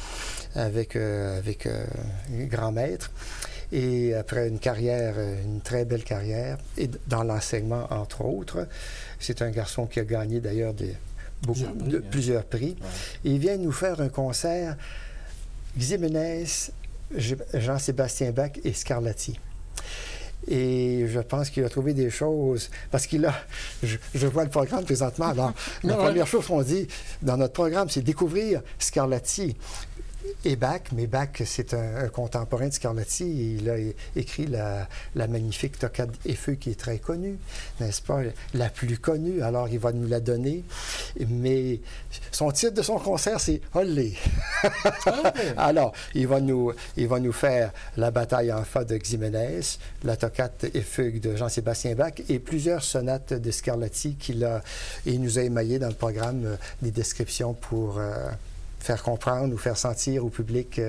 avec un grand maître. Et après une très belle carrière, et dans l'enseignement, entre autres. C'est un garçon qui a gagné d'ailleurs plusieurs prix. Ouais. Et il vient nous faire un concert, Ximénez, Jean-Sébastien Bach et Scarlatti. Et je pense qu'il a trouvé des choses, parce je vois le programme présentement, alors la première chose qu'on dit dans notre programme, c'est découvrir Scarlatti et Bach, mais Bach, c'est un contemporain de Scarlatti, et il a écrit la magnifique Toccate et Feu qui est très connue, n'est-ce pas? La plus connue, alors il va nous la donner, mais son titre de son concert, c'est « Olé ». Alors, il va nous faire la bataille en fa de Ximénez, la Toccate et Fugue de Jean-Sébastien Bach et plusieurs sonates de Scarlatti il nous a émaillé dans le programme des descriptions pour faire comprendre ou faire sentir au public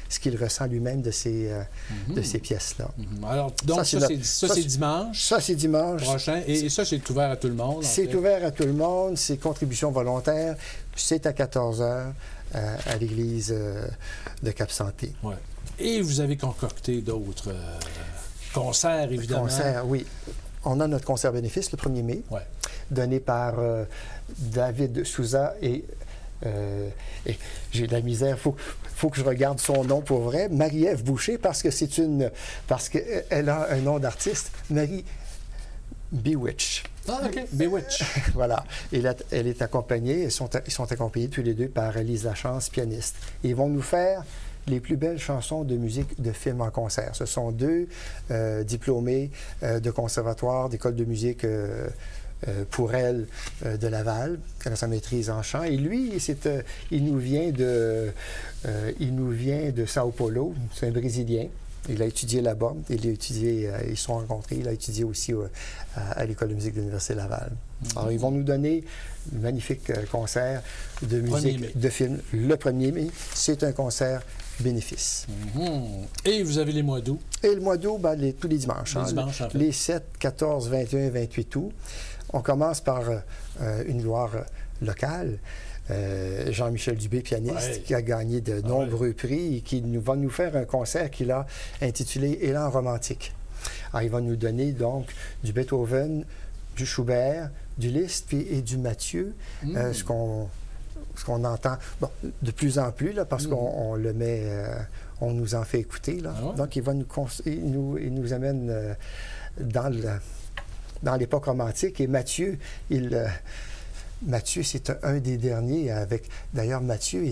ce qu'il ressent lui-même de ces pièces-là. Alors, donc, ça, c'est dimanche. Ça, c'est dimanche. Prochain. Et ça, c'est ouvert à tout le monde. C'est ouvert à tout le monde. C'est contribution volontaire. C'est à 14h à l'église de Cap-Santé. Ouais. Et vous avez concocté d'autres concerts, évidemment. Concerts, oui. On a notre concert bénéfice le 1er mai, donné par David Souza et j'ai de la misère, faut que je regarde son nom pour vrai, Marie-Ève Boucher, parce qu'elle a un nom d'artiste, Marie Bewitch. Ah, OK. Bewitch. Voilà. Elle est accompagnée, ils sont accompagnés tous les deux par Lise Lachance, pianiste. Et ils vont nous faire les plus belles chansons de musique de film en concert. Ce sont 2 diplômés de conservatoire, d'école de musique pour elle de Laval, elle a sa maîtrise en chant. Et lui, il nous vient de Sao Paulo, c'est un Brésilien. Il a étudié là-bas, ils se sont rencontrés, il a étudié aussi à l'École de musique de l'Université Laval. Alors, ils vont nous donner un magnifique concert de musique de film le 1er mai. C'est un concert bénéfice. Et vous avez les mois d'août? Et le mois d'août, tous les dimanches. Les 7, 14, 21, 28 août. On commence par une gloire locale. Jean-Michel Dubé, pianiste, qui a gagné de nombreux prix et qui va nous faire un concert qu'il a intitulé « Élan romantique ». Alors, il va nous donner donc du Beethoven, du Schubert, du Liszt et du Mathieu, ce qu'on entend de plus en plus, là, parce qu'on le met, on nous en fait écouter. Là. Donc, il nous amène dans l'époque romantique. Et Mathieu, Mathieu, c'est un des derniers. D'ailleurs, Mathieu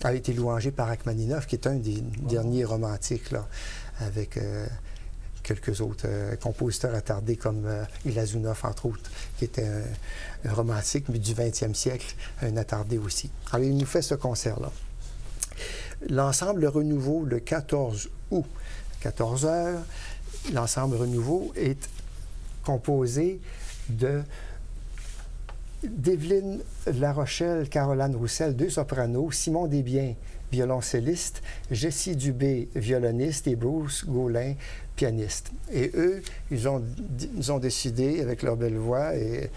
a été louangé par Rachmaninov, qui est un des derniers romantiques, là, avec quelques autres compositeurs attardés comme Glazunov, entre autres, qui était un romantique, mais du 20e siècle, un attardé aussi. Alors, il nous fait ce concert-là. L'ensemble Renouveau, le 14 août, 14h, l'ensemble Renouveau est composé de Develyne Larochelle, Caroline Roussel, 2 sopranos, Simon Desbiens, violoncelliste, Jessie Dubé, violoniste, et Bruce Gaulin, pianiste. Et eux, ils ont décidé, avec leur belle voix et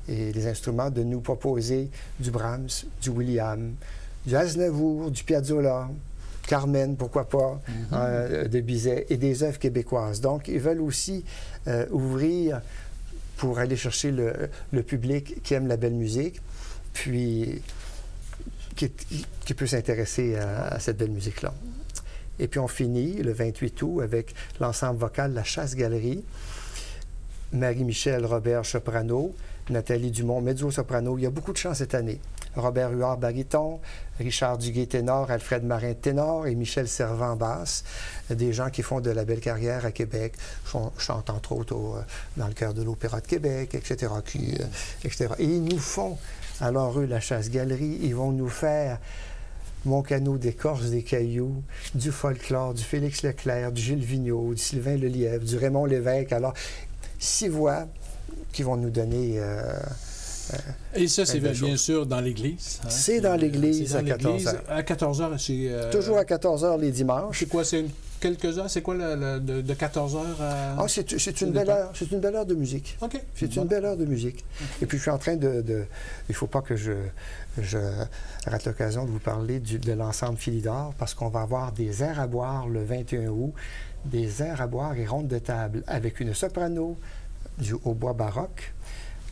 les instruments, de nous proposer du Brahms, du Williams, du Aznavour, du Piazzolla, Carmen, pourquoi pas, de Bizet, et des œuvres québécoises. Donc, ils veulent aussi ouvrir pour aller chercher le public qui aime la belle musique, puis qui peut s'intéresser à cette belle musique-là. Et puis on finit le 28 août avec l'ensemble vocal La Chasse-Galerie, Marie-Michel Robert soprano, Nathalie Dumont mezzo-soprano. Il y a beaucoup de chants cette année. Robert Huard baryton, Richard Duguay ténor, Alfred Marin ténor et Michel Servant basse. Des gens qui font de la belle carrière à Québec, chantent entre autres dans le chœur de l'Opéra de Québec, etc. etc. Et ils nous font, alors eux, La Chasse-Galerie, ils vont nous faire Mon canot d'écorce des cailloux, du folklore, du Félix Leclerc, du Gilles Vigneault, du Sylvain Lelièvre, du Raymond Lévesque. Alors, 6 voix qui vont nous donner... et ça, c'est bien sûr dans l'église. Hein? C'est dans l'église à 14h. À 14h, c'est... Toujours à 14h les dimanches. C'est quoi, c'est quelques heures? C'est quoi de 14h à... Ah, c'est une belle heure. C'est une belle heure de musique. OK. C'est une belle heure de musique. Et puis, je suis en train de il ne faut pas que je rate l'occasion de vous parler de l'ensemble Philidor, parce qu'on va avoir des airs à boire le 21 août, des airs à boire et rondes de table, avec une soprano du hautbois baroque,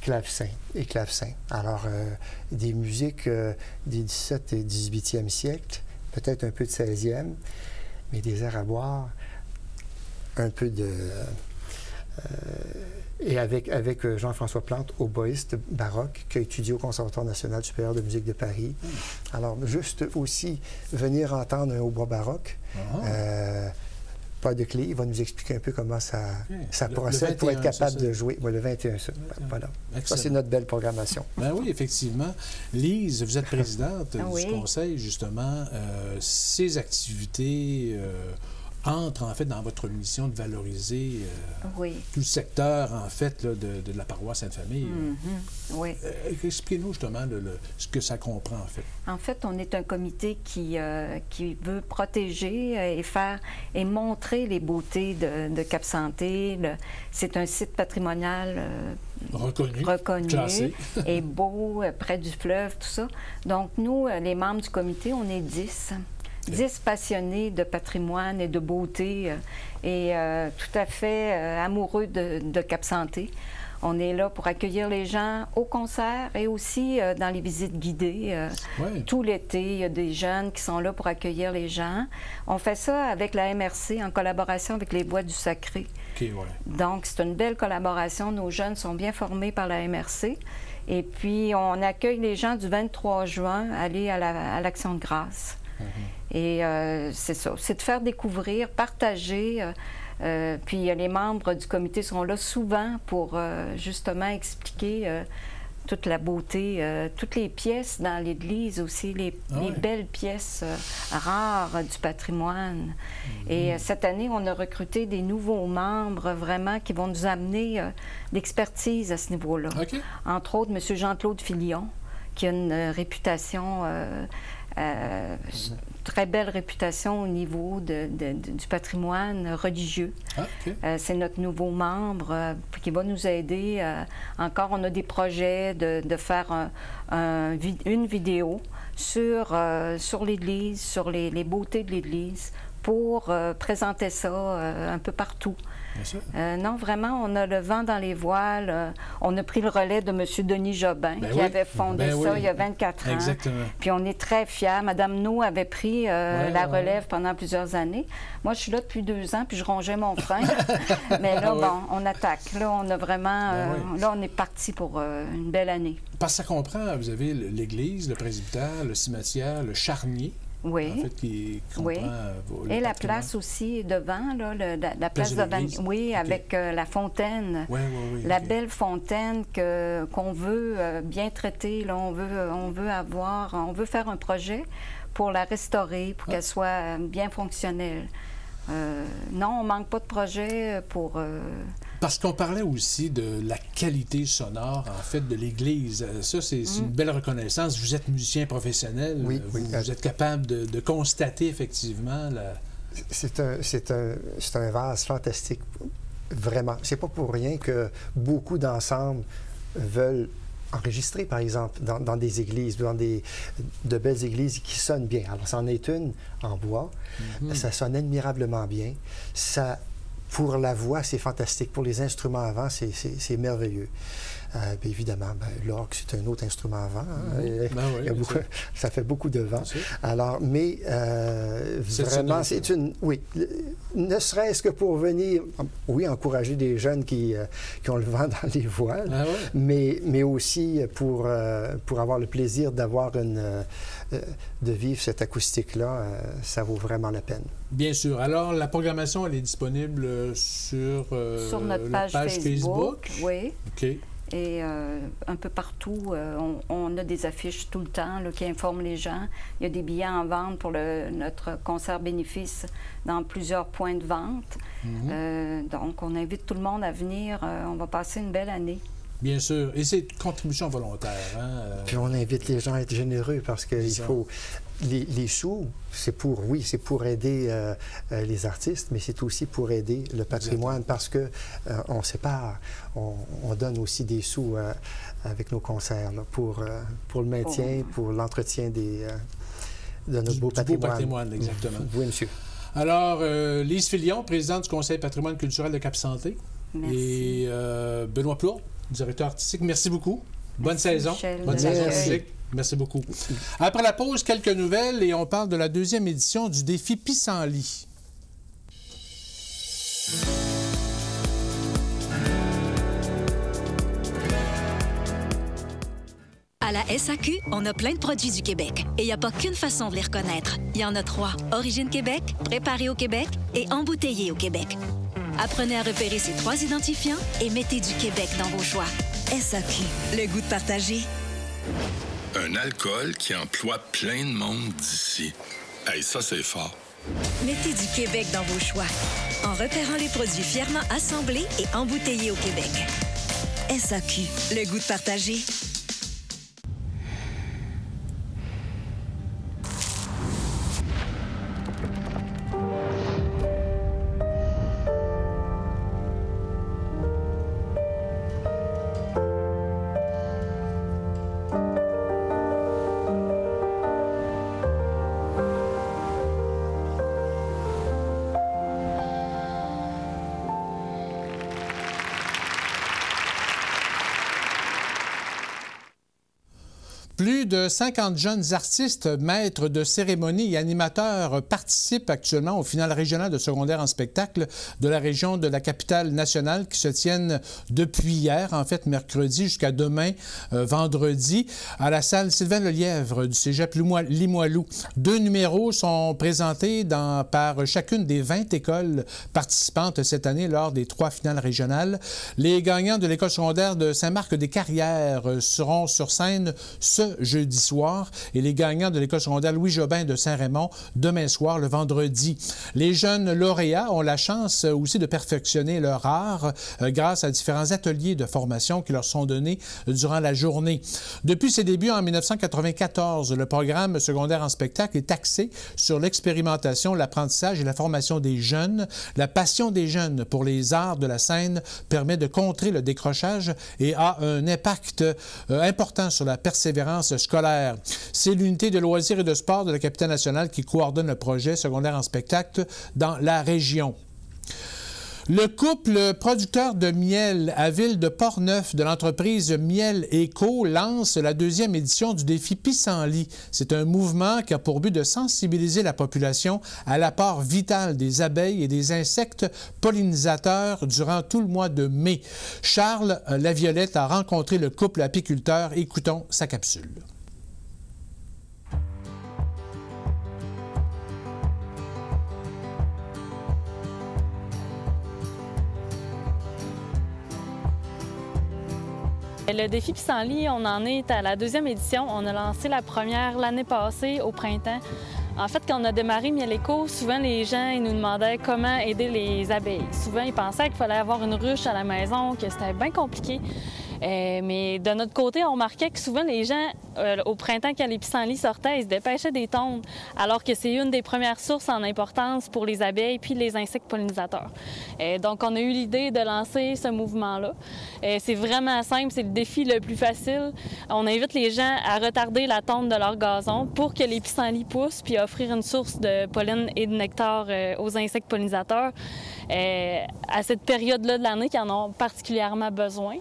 clavecin et clavecin. Alors, des musiques des 17 et 18e siècle, peut-être un peu de 16e, mais des airs à boire, un peu de... et avec Jean-François Plante, hautboïste baroque, qui a étudié au Conservatoire national supérieur de musique de Paris. Alors, juste aussi venir entendre un hautbois baroque, pas de clé, il va nous expliquer un peu comment ça procède pour être capable de jouer. Ouais, le 21, ça. Voilà. Ça, c'est notre belle programmation. Ben oui, effectivement. Lise, vous être présidente du conseil, justement. Ces activités entrent, en fait, dans votre mission de valoriser tout le secteur, en fait, là, de la paroisse Sainte-Famille. Oui. Expliquez-nous, justement, ce que ça comprend, en fait. En fait, on est un comité qui veut protéger et montrer les beautés de Cap-Santé. C'est un site patrimonial reconnu classé. Et beau, près du fleuve, tout ça. Donc, nous, les membres du comité, on est 10. 10 passionnés de patrimoine et de beauté et tout à fait amoureux de Cap-Santé. On est là pour accueillir les gens au concert et aussi dans les visites guidées. Tout l'été, il y a des jeunes qui sont là pour accueillir les gens. On fait ça avec la MRC en collaboration avec les Bois du Sacré. Donc, c'est une belle collaboration. Nos jeunes sont bien formés par la MRC. Et puis, on accueille les gens du 23 juin à aller à l'Action de grâce. Et c'est ça, c'est de faire découvrir, partager. Puis les membres du comité sont là souvent pour justement expliquer toute la beauté, toutes les pièces dans l'Église aussi, les belles pièces rares du patrimoine. Et cette année, on a recruté des nouveaux membres vraiment qui vont nous amener d'expertise à ce niveau-là. Entre autres, M. Jean-Claude Filion, qui a une réputation... très belle réputation au niveau du patrimoine religieux. C'est notre nouveau membre qui va nous aider. Encore, on a des projets de faire une vidéo sur l'Église, sur les beautés de l'Église, pour présenter ça un peu partout. Non, vraiment, on a le vent dans les voiles. On a pris le relais de M. Denis Jobin, qui avait fondé ça il y a 24 ans. Exactement. Puis on est très fiers. Mme No avait pris la relève pendant plusieurs années. Moi, je suis là depuis 2 ans, puis je rongeais mon frein. Mais là, bon, on attaque. Là, on a vraiment... là, on est parti pour une belle année. Parce que ça comprend, vous avez l'église, le presbytère, le cimetière, le charnier. Oui. En fait, qui comprend et la place aussi devant, là, la place devant. Oui, avec la fontaine. La belle fontaine qu'on veut bien traiter. Là, on veut faire un projet pour la restaurer, pour qu'elle soit bien fonctionnelle. Non, on ne manque pas de projet pour Parce qu'on parlait aussi de la qualité sonore, en fait, de l'Église. Ça, c'est une belle reconnaissance. Vous êtes musicien professionnel. Oui, vous êtes capable de constater, effectivement, C'est un vase fantastique, vraiment. C'est pas pour rien que beaucoup d'ensembles veulent enregistrer, par exemple, dans des églises, de belles églises qui sonnent bien. Alors, c'en est une en bois. Ça sonne admirablement bien. Pour la voix, c'est fantastique. Pour les instruments avant, c'est merveilleux. Bien évidemment, l'orgue, c'est un autre instrument avant. Ça fait beaucoup de vent. Alors, mais vraiment, c'est une... Oui, ne serait-ce que pour venir, encourager des jeunes qui ont le vent dans les voiles, mais aussi pour avoir le plaisir d'avoir de vivre cette acoustique-là, ça vaut vraiment la peine. Bien sûr. Alors, la programmation, elle est disponible sur notre page Facebook. Oui. OK. Et un peu partout, on a des affiches tout le temps là, qui informent les gens. Il y a des billets en vente pour notre concert bénéfice dans plusieurs points de vente. Donc, on invite tout le monde à venir. On va passer une belle année. Bien sûr. Et c'est une contribution volontaire. Puis on invite les gens à être généreux parce qu'il faut... Les sous, c'est pour aider les artistes, mais c'est aussi pour aider le patrimoine. Exactement. Parce que on sépare, on donne aussi des sous avec nos concerts là, pour le maintien, pour l'entretien de notre beau patrimoine. Exactement. Oui, monsieur. Alors, Lise Filion, présidente du Conseil patrimoine culturel de Cap-Santé. Merci. Et Benoît Plourde, directeur artistique. Merci beaucoup. Bonne saison. Michel. Bonne saison artistique. Merci beaucoup. Après la pause, quelques nouvelles et on parle de la 2e édition du défi Pissenlit. À la SAQ, on a plein de produits du Québec. Et il n'y a pas qu'une façon de les reconnaître. Il y en a 3. Origine Québec, préparé au Québec et embouteillé au Québec. Apprenez à repérer ces 3 identifiants et mettez du Québec dans vos choix. SAQ, le goût de partager. Un alcool qui emploie plein de monde d'ici. Hey, ça, c'est fort. Mettez du Québec dans vos choix en repérant les produits fièrement assemblés et embouteillés au Québec. SAQ, le goût de partager. Plus de 50 jeunes artistes, maîtres de cérémonie et animateurs participent actuellement aux finales régionales de secondaire en spectacle de la région de la capitale nationale qui se tiennent depuis hier, en fait mercredi jusqu'à demain, vendredi, à la salle Sylvain Lelièvre du cégep Limoilou. 2 numéros sont présentés par chacune des 20 écoles participantes cette année lors des 3 finales régionales. Les gagnants de l'école secondaire de Saint-Marc-des-Carrières seront sur scène ce jeudi soir et les gagnants de l'école secondaire Louis-Jobin de Saint-Raymond demain soir, le vendredi. Les jeunes lauréats ont la chance aussi de perfectionner leur art grâce à différents ateliers de formation qui leur sont donnés durant la journée. Depuis ses débuts en 1994, le programme secondaire en spectacle est axé sur l'expérimentation, l'apprentissage et la formation des jeunes. La passion des jeunes pour les arts de la scène permet de contrer le décrochage et a un impact important sur la persévérance scolaire. C'est l'unité de loisirs et de sport de la capitale nationale qui coordonne le projet secondaire en spectacle dans la région. Le couple producteur de miel à Ville de Portneuf de l'entreprise Miel Éco lance la 2e édition du défi Pissenlit. C'est un mouvement qui a pour but de sensibiliser la population à l'apport vital des abeilles et des insectes pollinisateurs durant tout le mois de mai. Charles Laviolette a rencontré le couple apiculteur. Écoutons sa capsule. Le défi Pissenlit, on en est à la 2e édition. On a lancé la première l'année passée au printemps. En fait, quand on a démarré Miel Éco, souvent les gens ils nous demandaient comment aider les abeilles. Souvent, ils pensaient qu'il fallait avoir une ruche à la maison, que c'était bien compliqué. Mais de notre côté, on remarquait que souvent les gens, au printemps, quand les pissenlits sortaient, ils se dépêchaient des tondes, alors que c'est une des premières sources en importance pour les abeilles puis les insectes pollinisateurs. Donc, on a eu l'idée de lancer ce mouvement-là. C'est vraiment simple, c'est le défi le plus facile. On invite les gens à retarder la tonde de leur gazon pour que les pissenlits poussent puis offrir une source de pollen et de nectar aux insectes pollinisateurs à cette période-là de l'année qui en ont particulièrement besoin.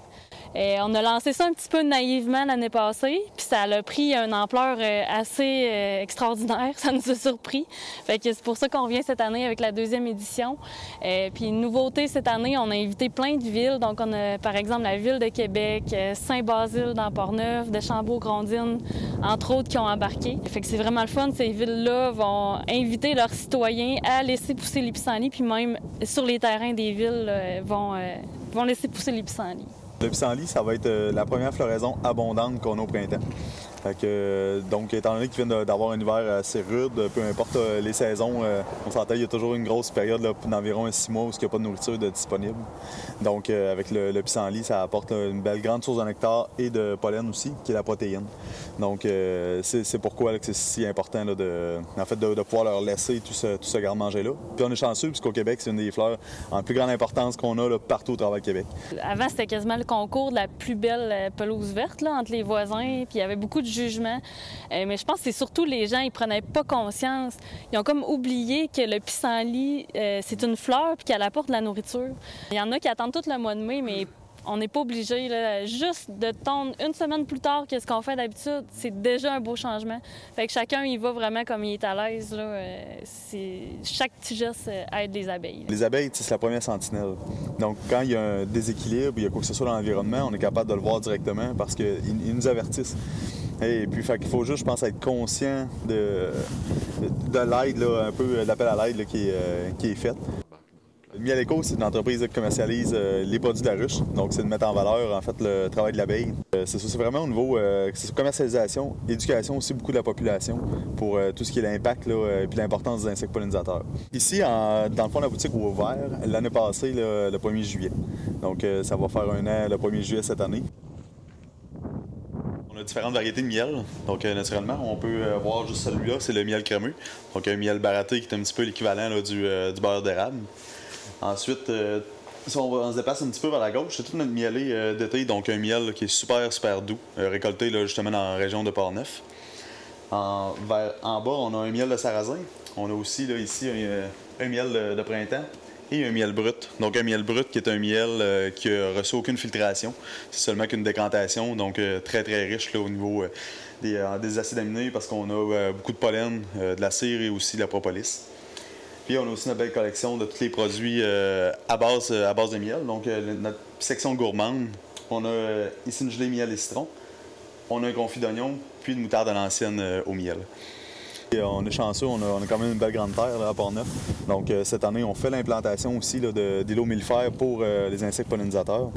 On a lancé ça un petit peu naïvement l'année passée, puis ça a pris une ampleur assez extraordinaire. Ça nous a surpris. Fait que c'est pour ça qu'on revient cette année avec la 2e édition. Puis une nouveauté cette année, on a invité plein de villes. Donc on a par exemple la ville de Québec, Saint-Basile dans Portneuf, Deschambault-Grondines, entre autres, qui ont embarqué. Fait que c'est vraiment le fun. Ces villes-là vont inviter leurs citoyens à laisser pousser les pissenlits, puis même sur les terrains des villes vont laisser pousser les pissenlits. Le pissenlit, ça va être la première floraison abondante qu'on a au printemps. Donc, étant donné qu'ils viennent d'avoir un hiver assez rude, peu importe les saisons, on s'entend, il y a toujours une grosse période d'environ 6 mois où il n'y a pas de nourriture disponible. Donc, avec le pissenlit, ça apporte une belle grande source de nectar et de pollen aussi, qui est la protéine. Donc, c'est pourquoi c'est si important de pouvoir leur laisser tout ce garde-manger-là. Puis on est chanceux, puisqu'au Québec, c'est une des fleurs en plus grande importance qu'on a partout au travers du Québec. Avant, c'était quasiment le concours de la plus belle pelouse verte entre les voisins, puis il y avait beaucoup de jugement. Mais je pense que c'est surtout les gens, ils prenaient pas conscience. Ils ont comme oublié que le pissenlit, c'est une fleur puis qu'elle apporte de la nourriture. Il y en a qui attendent tout le mois de mai, mais on n'est pas obligé. Juste de tondre une semaine plus tard que ce qu'on fait d'habitude, c'est déjà un beau changement. Fait que chacun y va vraiment comme il est à l'aise. Chaque petit geste aide les abeilles. Les abeilles, c'est la première sentinelle. Donc, quand il y a un déséquilibre, il y a quoi que ce soit dans l'environnement, on est capable de le voir directement parce qu'ils nous avertissent. Et puis, il faut juste, je pense, être conscient de l'aide, un peu l'appel à l'aide qui est fait. Miel Éco, c'est une entreprise qui commercialise les produits de la ruche. Donc, c'est de mettre en valeur, en fait, le travail de l'abeille. C'est ça, c'est vraiment au niveau commercialisation, éducation aussi beaucoup de la population pour tout ce qui est l'impact et puis l'importance des insectes pollinisateurs. Ici, dans le fond de la boutique au vert, l'année passée, le 1er juillet. Donc, ça va faire 1 an le 1er juillet cette année. On a différentes variétés de miel. Donc, naturellement, on peut voir juste celui-là, c'est le miel crémeux. Donc, un miel baratté qui est un petit peu l'équivalent du beurre d'érable. Ensuite, si on se déplace un petit peu vers la gauche, c'est tout notre mielé d'été, donc un miel qui est super, super doux, récolté justement dans la région de Portneuf. En bas, on a un miel de sarrasin. On a aussi ici un miel de printemps et un miel brut. Donc un miel brut qui est un miel qui n'a reçu aucune filtration. C'est seulement qu'une décantation, donc très, très riche au niveau des acides aminés parce qu'on a beaucoup de pollen, de la cire et aussi de la propolis. Puis on a aussi une belle collection de tous les produits à base de miel. Donc notre section gourmande, on a ici une gelée miel et citron, on a un confit d'oignon, puis une moutarde à l'ancienne au miel. Et on est chanceux, on a quand même une belle grande terre à Portneuf. Donc cette année, on fait l'implantation aussi d'îlots millefères pour les insectes pollinisateurs.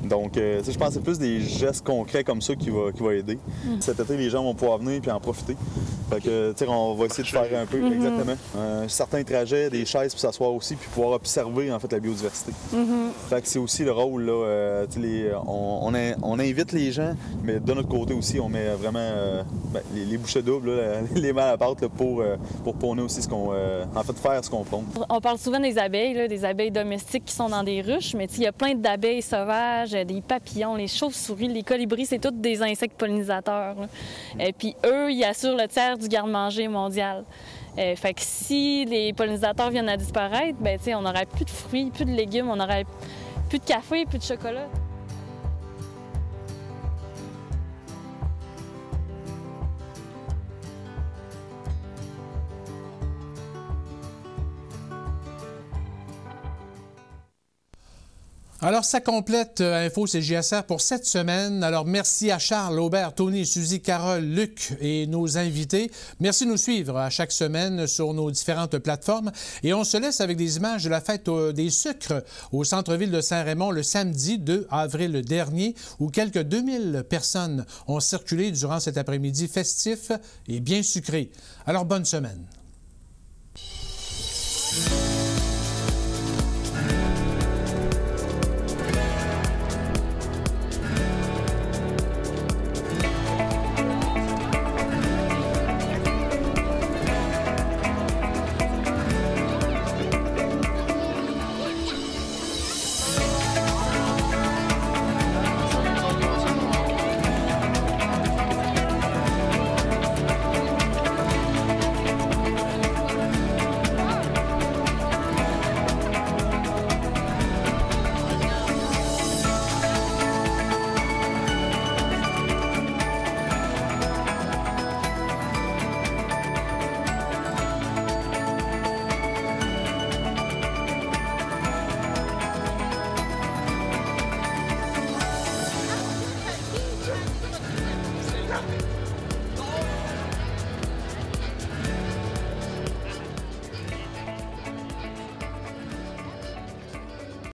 Donc, je pense que c'est plus des gestes concrets comme ça qui va aider. Cet été, les gens vont pouvoir venir et en profiter. Fait que, on va essayer de faire un peu, exactement, certains trajets, des chaises pour s'asseoir aussi, puis pouvoir observer, en fait, la biodiversité. Fait que c'est aussi le rôle, là, on invite les gens, mais de notre côté aussi, on met vraiment les bouchées doubles, là, les mains à la pâte là, pour prôner aussi faire ce qu'on prône. On parle souvent des abeilles domestiques qui sont dans des ruches, mais il y a plein d'abeilles sauvages, des papillons, les chauves-souris, les colibris, c'est tous des insectes pollinisateurs. Et puis eux, ils assurent le tiers du garde-manger mondial. Fait que si les pollinisateurs viennent à disparaître, on n'aurait plus de fruits, plus de légumes, on n'aurait plus de café, plus de chocolat. Alors, ça complète Info CJSR pour cette semaine. Alors, merci à Charles, Aubert, Tony, Suzy, Carole, Luc et nos invités. Merci de nous suivre à chaque semaine sur nos différentes plateformes. Et on se laisse avec des images de la fête des sucres au centre-ville de Saint-Raymond le samedi 2 avril dernier, où quelques 2000 personnes ont circulé durant cet après-midi festif et bien sucré. Alors, bonne semaine.